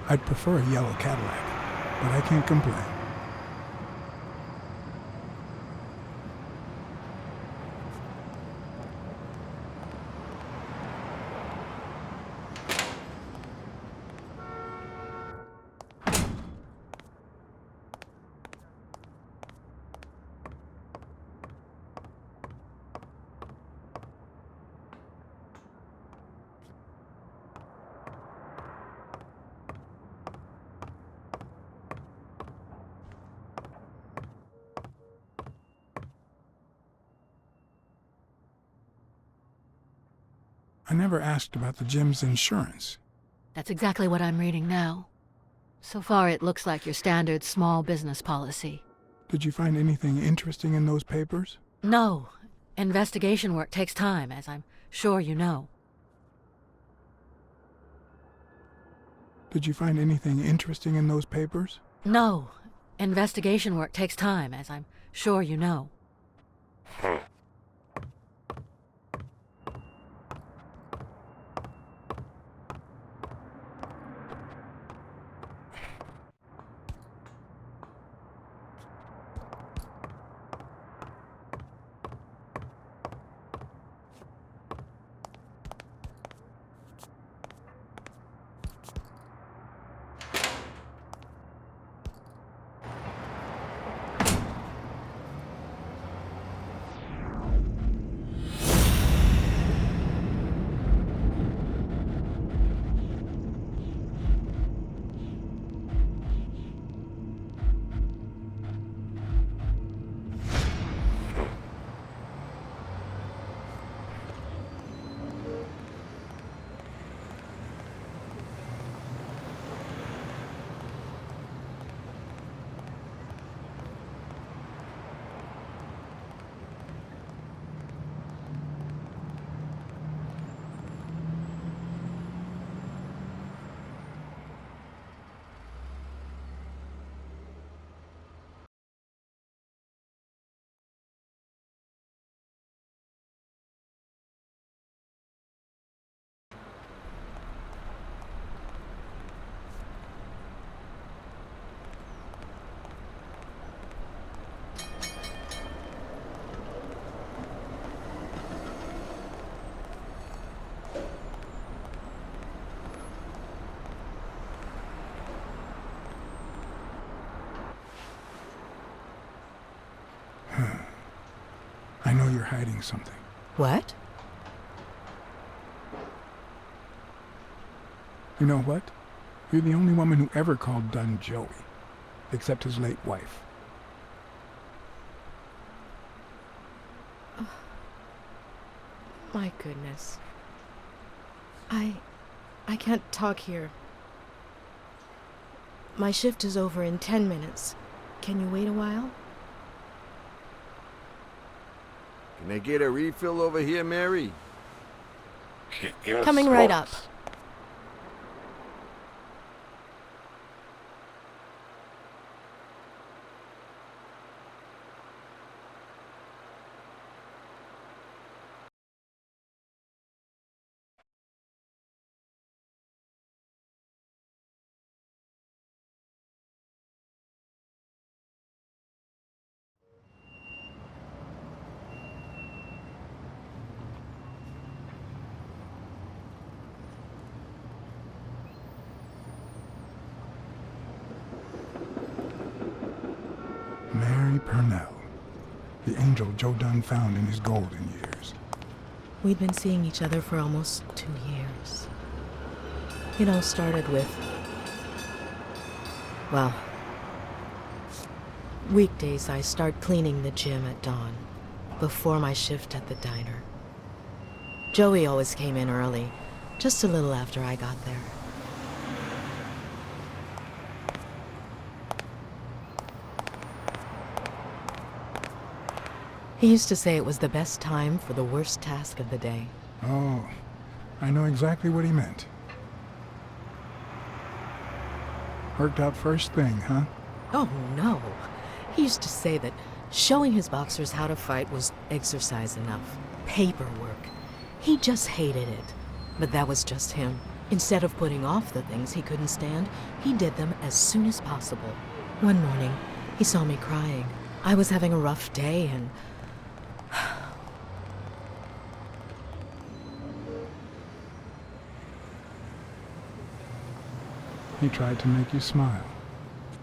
I'd prefer a yellow Cadillac, but I can't complain. I never asked about the gym's insurance.
That's exactly what I'm reading now. So far, it looks like your standard small business policy.
Did you find anything interesting in those papers?
No. Investigation work takes time, as I'm sure you know.
Did you find anything interesting in those papers?
No. Investigation work takes time, as I'm sure you know.
hiding something.
What?
You know what? You're the only woman who ever called Dunn Joey, except his late wife.
Oh, my goodness. I can't talk here. My shift is over in 10 minutes. Can you wait a while?
Can I get a refill over here, Mary?
Coming right up.
Mary Purnell, the angel Joe Dunn found in his golden years.
We'd been seeing each other for almost 2 years. It all started with, well, weekdays I start cleaning the gym at dawn, before my shift at the diner. Joey always came in early, just a little after I got there. He used to say it was the best time for the worst task of the day.
Oh, I know exactly what he meant. Worked out first thing, huh?
Oh, no. He used to say that showing his boxers how to fight was exercise enough. Paperwork. He just hated it. But that was just him. Instead of putting off the things he couldn't stand, he did them as soon as possible. One morning, he saw me crying. I was having a rough day and...
He tried to make you smile.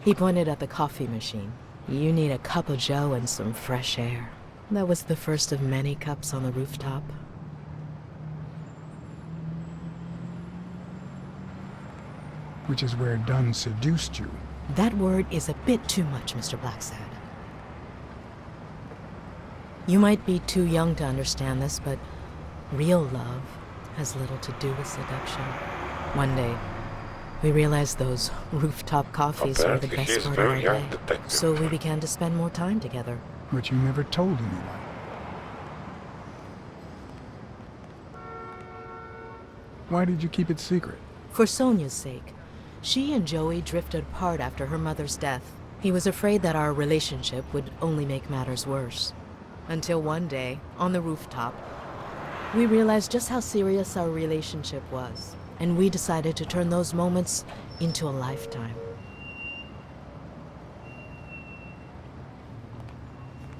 He pointed at the coffee machine. You need a cup of joe and some fresh air. That was the first of many cups on the rooftop.
Which is where Dunn seduced you.
That word is a bit too much, Mr. Blacksad. You might be too young to understand this, but real love has little to do with seduction. One day, we realized those rooftop coffees were the best part of our day. So we began to spend more time together.
But you never told anyone. Why did you keep it secret?
For Sonia's sake. She and Joey drifted apart after her mother's death. He was afraid that our relationship would only make matters worse. Until one day, on the rooftop, we realized just how serious our relationship was. And we decided to turn those moments into a lifetime.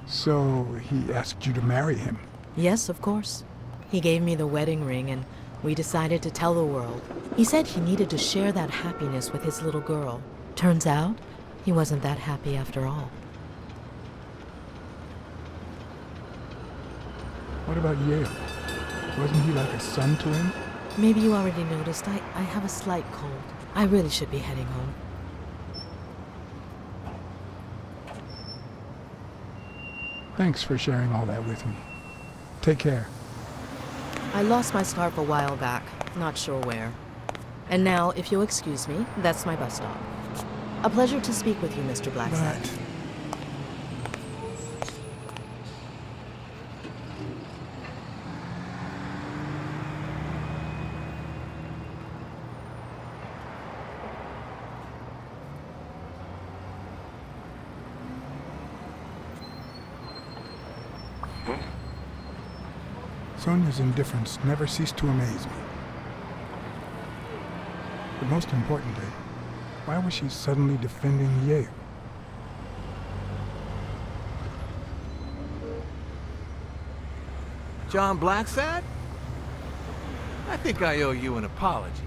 So he asked you to marry him?
Yes, of course. He gave me the wedding ring and we decided to tell the world. He said he needed to share that happiness with his little girl. Turns out, he wasn't that happy after all.
What about Yale? Wasn't he like a son to him?
Maybe you already noticed, I have a slight cold. I really should be heading home.
Thanks for sharing all that with me. Take care.
I lost my scarf a while back, not sure where. And now, if you'll excuse me, that's my bus stop. A pleasure to speak with you, Mr. Blacksad.
But... Sonia's indifference never ceased to amaze me. But most importantly, why was she suddenly defending Yale?
John Blacksad? I think I owe you an apology.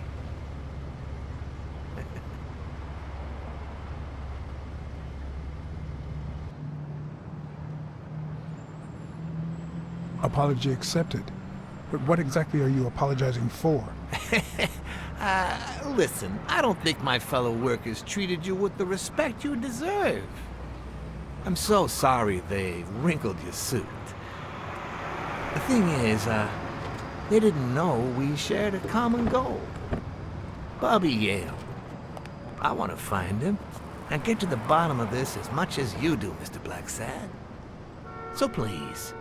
Apology accepted. But what exactly are you apologizing for?
Listen, I don't think my fellow workers treated you with the respect you deserve. I'm so sorry they wrinkled your suit. The thing is, they didn't know we shared a common goal. Bobby Yale. I want to find him and get to the bottom of this as much as you do, Mr. Blacksad. So please,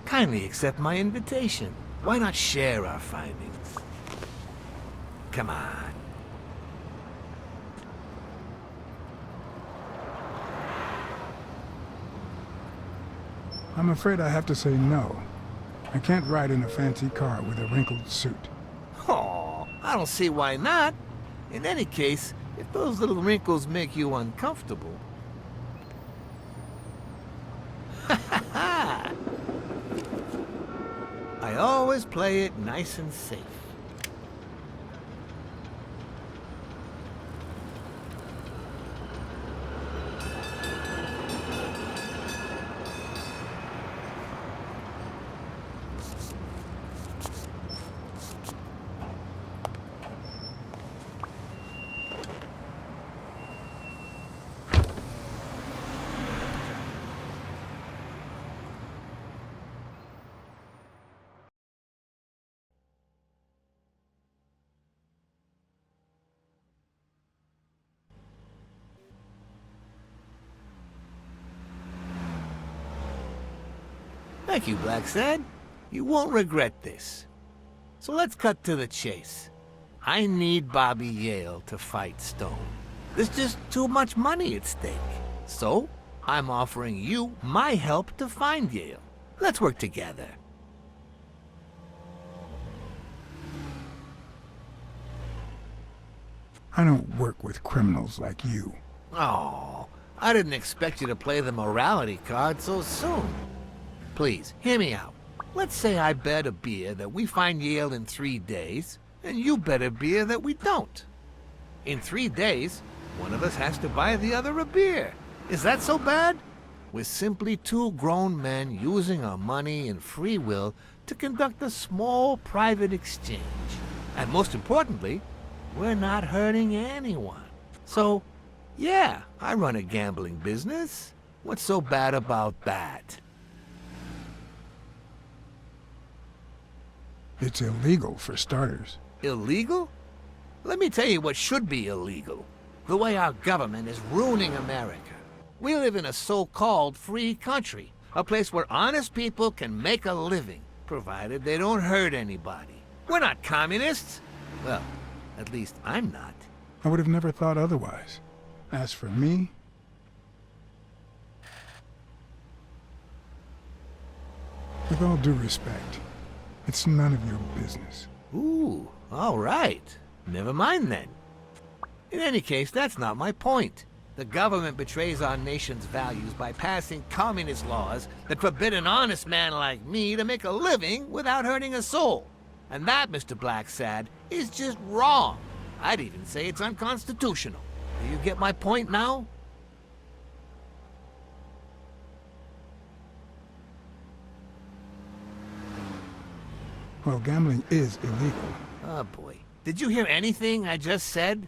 kindly accept my invitation. Why not share our findings? Come on.
I'm afraid I have to say no. I can't ride in a fancy car with a wrinkled suit.
Oh, I don't see why not. In any case, if those little wrinkles make you uncomfortable. I always play it nice and safe. Thank you, Blacksad. You won't regret this. So let's cut to the chase. I need Bobby Yale to fight Stone. There's just too much money at stake. So, I'm offering you my help to find Yale. Let's work together.
I don't work with criminals like you.
Oh, I didn't expect you to play the morality card so soon. Please, hear me out. Let's say I bet a beer that we find Yale in 3 days, and you bet a beer that we don't. In 3 days, one of us has to buy the other a beer. Is that so bad? We're simply two grown men using our money and free will to conduct a small private exchange. And most importantly, we're not hurting anyone. So, yeah, I run a gambling business. What's so bad about that?
It's illegal, for starters.
Illegal? Let me tell you what should be illegal. The way our government is ruining America. We live in a so-called free country, a place where honest people can make a living, provided they don't hurt anybody. We're not communists. Well, at least I'm not.
I would have never thought otherwise. As for me, with all due respect, it's none of your business.
Ooh, all right. Never mind then. In any case, that's not my point. The government betrays our nation's values by passing communist laws that forbid an honest man like me to make a living without hurting a soul. And that, Mr. Blacksad, is just wrong. I'd even say it's unconstitutional. Do you get my point now?
Well, gambling is illegal.
Oh boy. Did you hear anything I just said?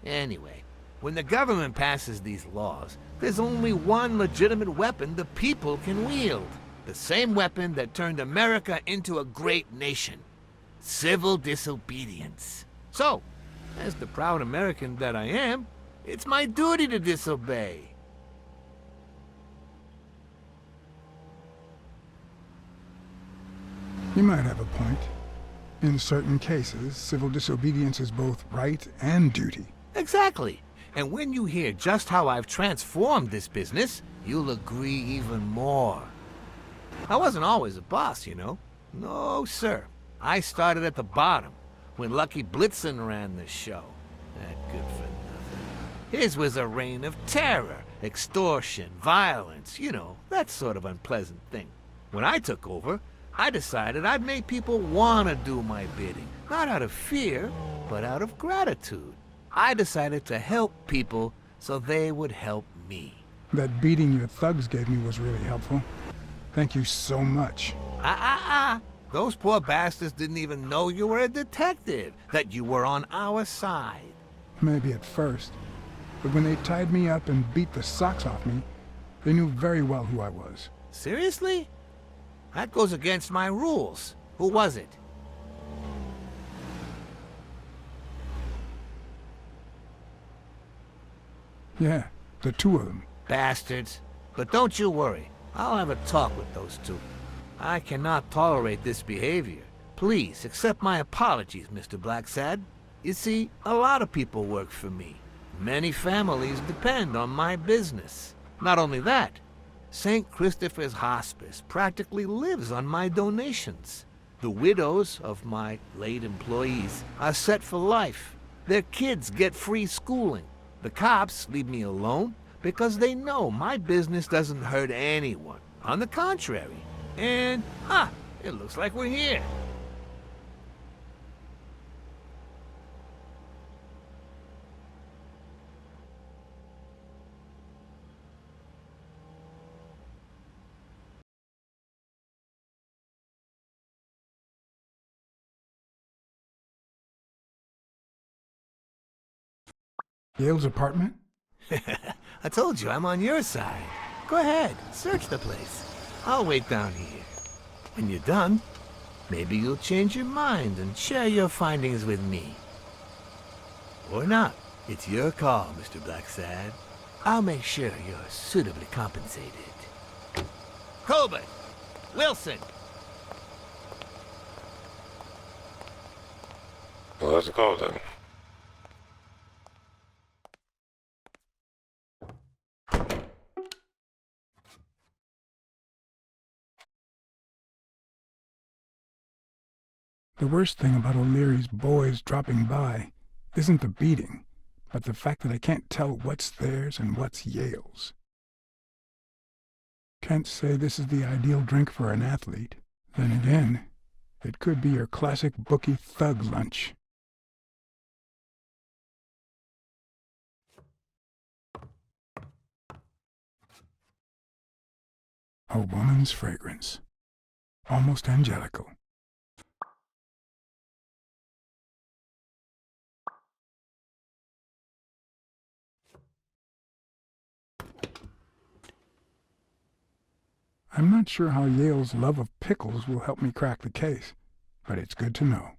Anyway, when the government passes these laws, there's only one legitimate weapon the people can wield. The same weapon that turned America into a great nation. Civil disobedience. So, as the proud American that I am, it's my duty to disobey.
You might have a point. In certain cases, civil disobedience is both right and duty.
Exactly. And when you hear just how I've transformed this business, you'll agree even more. I wasn't always a boss, you know. No, sir. I started at the bottom, when Lucky Blitzen ran the show. That good for nothing. His was a reign of terror, extortion, violence, you know, that sort of unpleasant thing. When I took over, I decided I'd make people want to do my bidding. Not out of fear, but out of gratitude. I decided to help people so they would help me.
That beating your thugs gave me was really helpful. Thank you so much.
Those poor bastards didn't even know you were a detective, that you were on our side.
Maybe at first. But when they tied me up and beat the socks off me, they knew very well who I was.
Seriously? That goes against my rules. Who was it?
Yeah, the two of them.
Bastards. But don't you worry. I'll have a talk with those two. I cannot tolerate this behavior. Please accept my apologies, Mr. Blacksad. You see, a lot of people work for me. Many families depend on my business. Not only that, St. Christopher's Hospice practically lives on my donations. The widows of my late employees are set for life. Their kids get free schooling. The cops leave me alone because they know my business doesn't hurt anyone. On the contrary. And, it looks like we're here.
Yale's apartment?
I told you I'm on your side. Go ahead, search the place. I'll wait down here. When you're done, maybe you'll change your mind and share your findings with me. Or not. It's your call, Mr. Blacksad. I'll make sure you're suitably compensated. Colbert! Wilson!
Let's go then.
The worst thing about O'Leary's boys dropping by isn't the beating, but the fact that I can't tell what's theirs and what's Yale's. Can't say this is the ideal drink for an athlete. Then again, it could be your classic bookie thug lunch. A woman's fragrance. Almost angelical. I'm not sure how Yale's love of pickles will help me crack the case, but it's good to know.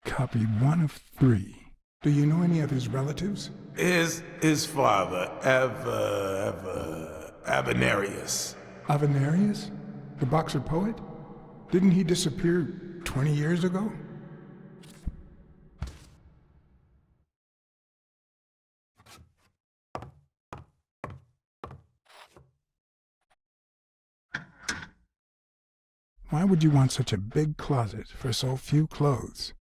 Copy 1 of 3. Do you know any of his relatives?
His father, Avenarius.
Avenarius? The boxer poet? Didn't he disappear 20 years ago? Why would you want such a big closet for so few clothes?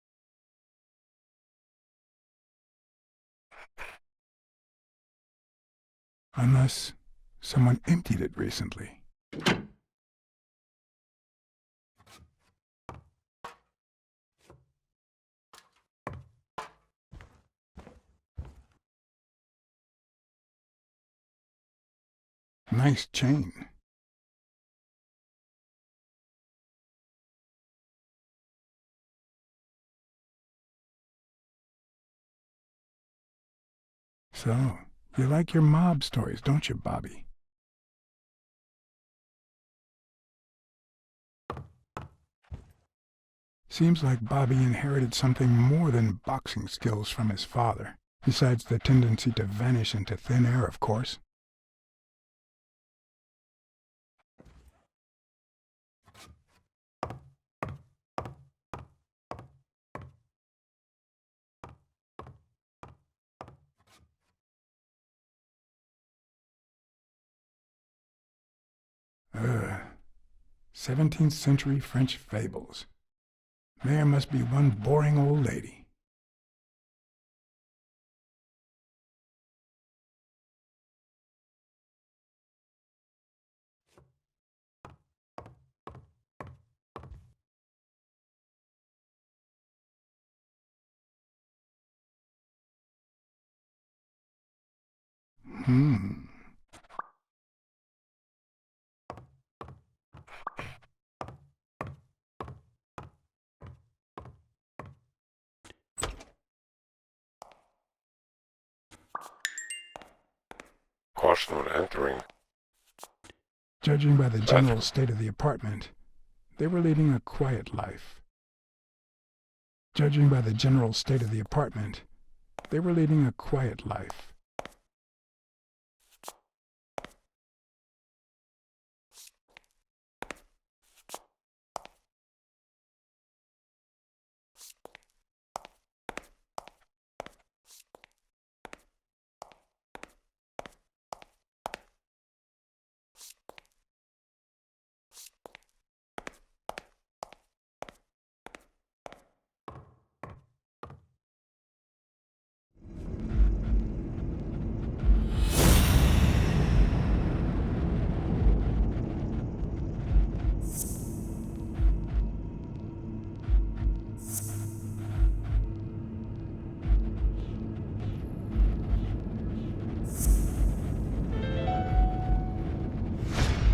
Unless someone emptied it recently. Nice chain. So, you like your mob stories, don't you, Bobby? Seems like Bobby inherited something more than boxing skills from his father, besides the tendency to vanish into thin air, of course. Ugh. 17th century French fables. There must be one boring old lady.
Caution when entering.
Judging by the general state of the apartment, they were leading a quiet life. Judging by the general state of the apartment, they were leading a quiet life.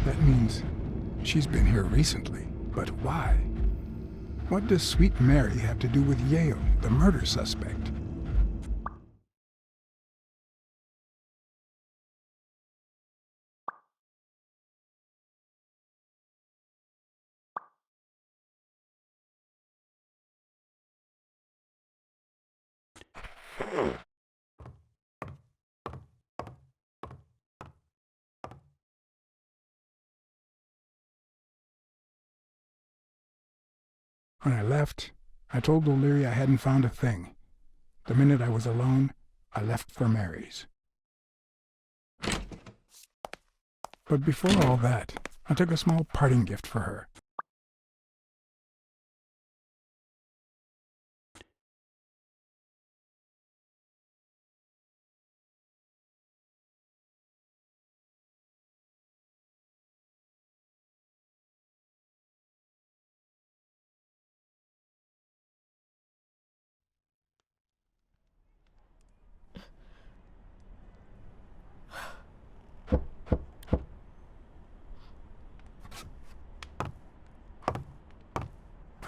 That means she's been here recently, but why? What does Sweet Mary have to do with Yale, the murder suspect? When I left, I told O'Leary I hadn't found a thing. The minute I was alone, I left for Mary's. But before all that, I took a small parting gift for her.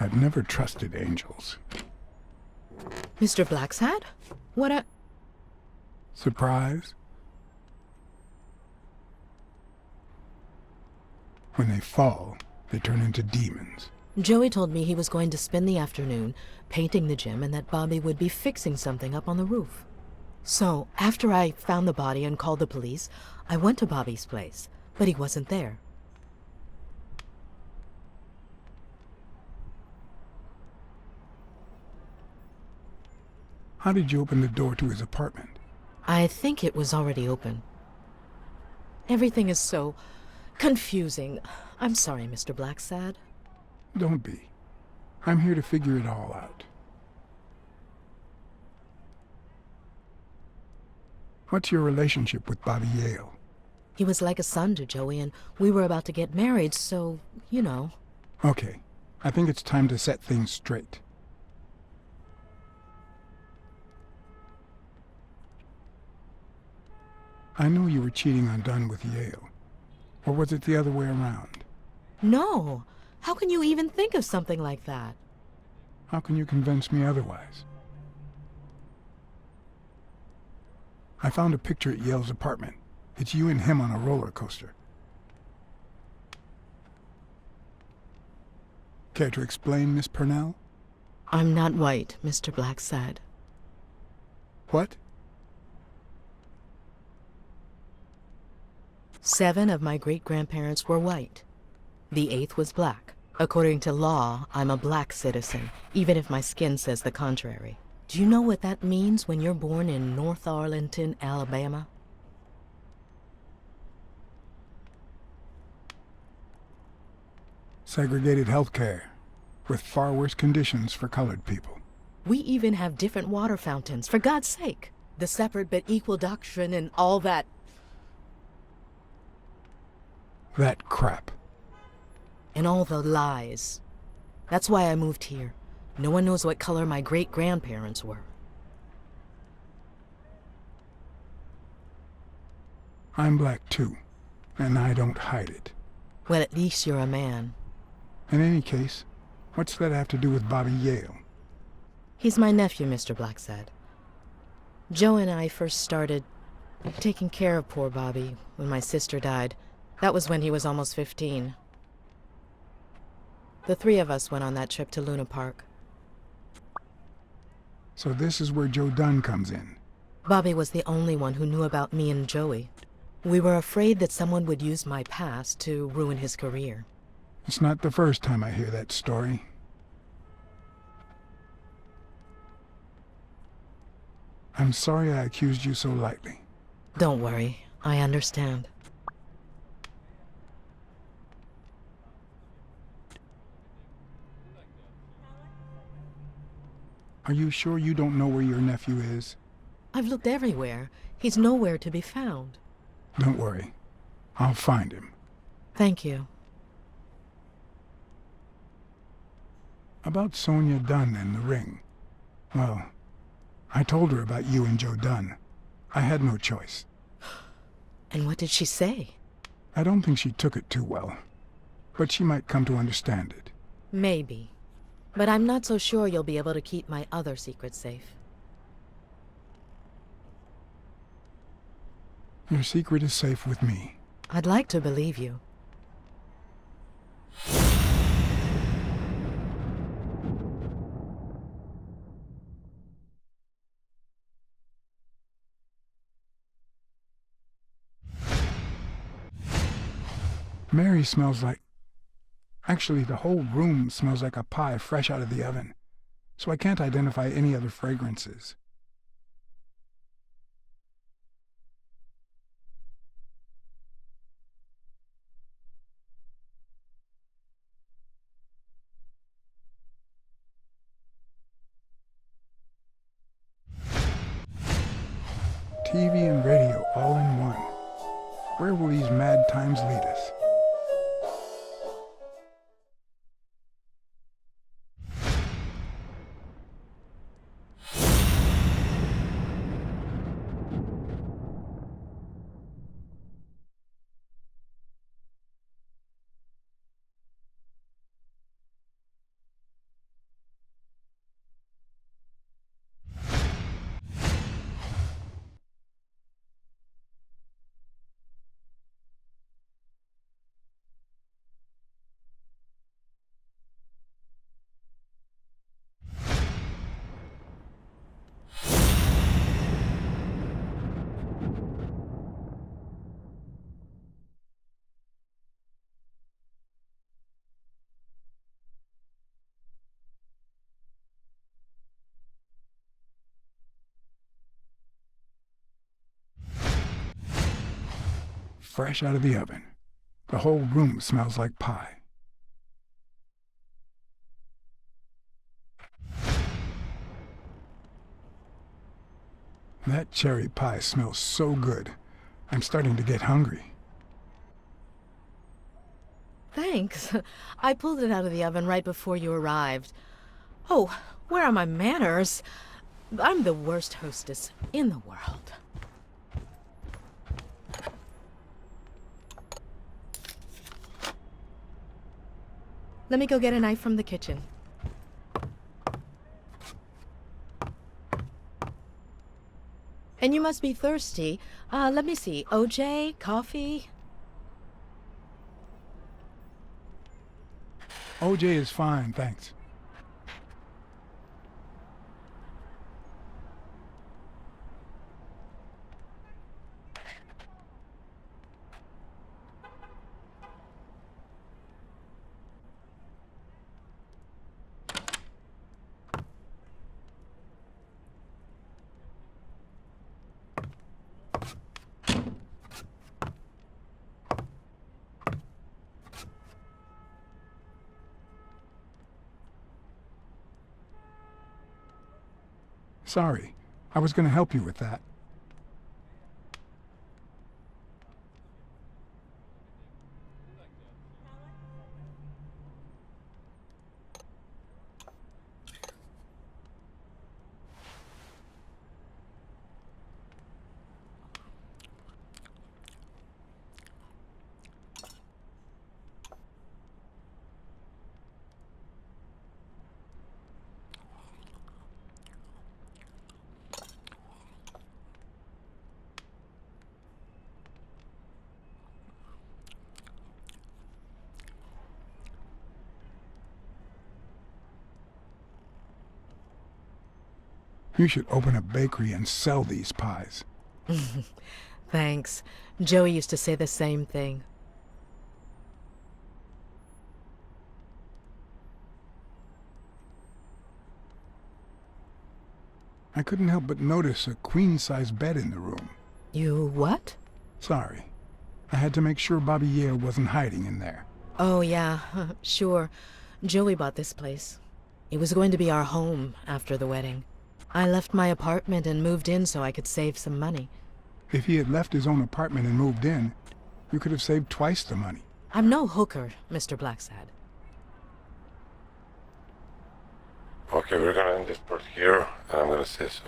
I've never trusted angels.
Mr. Blacksad? What a...
Surprise? When they fall, they turn into demons.
Joey told me he was going to spend the afternoon painting the gym and that Bobby would be fixing something up on the roof. So, after I found the body and called the police, I went to Bobby's place, but he wasn't there.
How did you open the door to his apartment?
I think it was already open. Everything is so confusing. I'm sorry, Mr. Blacksad.
Don't be. I'm here to figure it all out. What's your relationship with Bobby Yale?
He was like a son to Joey, and we were about to get married, so, you know.
Okay, I think it's time to set things straight. I know you were cheating on Dunn with Yale. Or was it the other way around?
No! How can you even think of something like that?
How can you convince me otherwise? I found a picture at Yale's apartment. It's you and him on a roller coaster. Care to explain, Miss Purnell?
I'm not white, Mr. Blacksad.
What?
7 of my great-grandparents were white. The 8th was black. According to law, I'm a black citizen, even if my skin says the contrary. Do you know what that means when you're born in North Arlington, Alabama?
Segregated healthcare, with far worse conditions for colored people.
We even have different water fountains, for God's sake. The separate but equal doctrine and all that.
That crap.
And all the lies. That's why I moved here. No one knows what color my great-grandparents were.
I'm black too, and I don't hide it.
Well, at least you're a man.
In any case, what's that have to do with Bobby Yale?
He's my nephew, Mr. Blacksad. Joe and I first started taking care of poor Bobby when my sister died. That was when he was almost 15. The three of us went on that trip to Luna Park.
So this is where Joe Dunn comes in.
Bobby was the only one who knew about me and Joey. We were afraid that someone would use my past to ruin his career.
It's not the first time I hear that story. I'm sorry I accused you so lightly.
Don't worry, I understand.
Are you sure you don't know where your nephew is?
I've looked everywhere. He's nowhere to be found.
Don't worry. I'll find him.
Thank you.
About Sonia Dunn and the ring. Well, I told her about you and Joe Dunn. I had no choice.
And what did she say?
I don't think she took it too well. But she might come to understand it.
Maybe. But I'm not so sure you'll be able to keep my other secrets safe.
Your secret is safe with me.
I'd like to believe you.
Mary smells like... Actually, the whole room smells like a pie fresh out of the oven, so I can't identify any other fragrances. TV and radio all in one. Where will these mad times lead us? Fresh out of the oven. The whole room smells like pie. That cherry pie smells so good. I'm starting to get hungry.
Thanks. I pulled it out of the oven right before you arrived. Oh, where are my manners? I'm the worst hostess in the world. Let me go get a knife from the kitchen. And you must be thirsty. Let me see. OJ? Coffee?
OJ is fine, thanks. Sorry. I was gonna help you with that. You should open a bakery and sell these pies.
Thanks. Joey used to say the same thing.
I couldn't help but notice a queen-size bed in the room.
You what?
Sorry. I had to make sure Bobby Yale wasn't hiding in there.
Oh, yeah, sure. Joey bought this place. It was going to be our home after the wedding. I left my apartment and moved in so I could save some money.
If he had left his own apartment and moved in, you could have saved twice the money.
I'm no hooker, Mr. Blacksad.
Okay, we're gonna end this part here, and I'm gonna say so.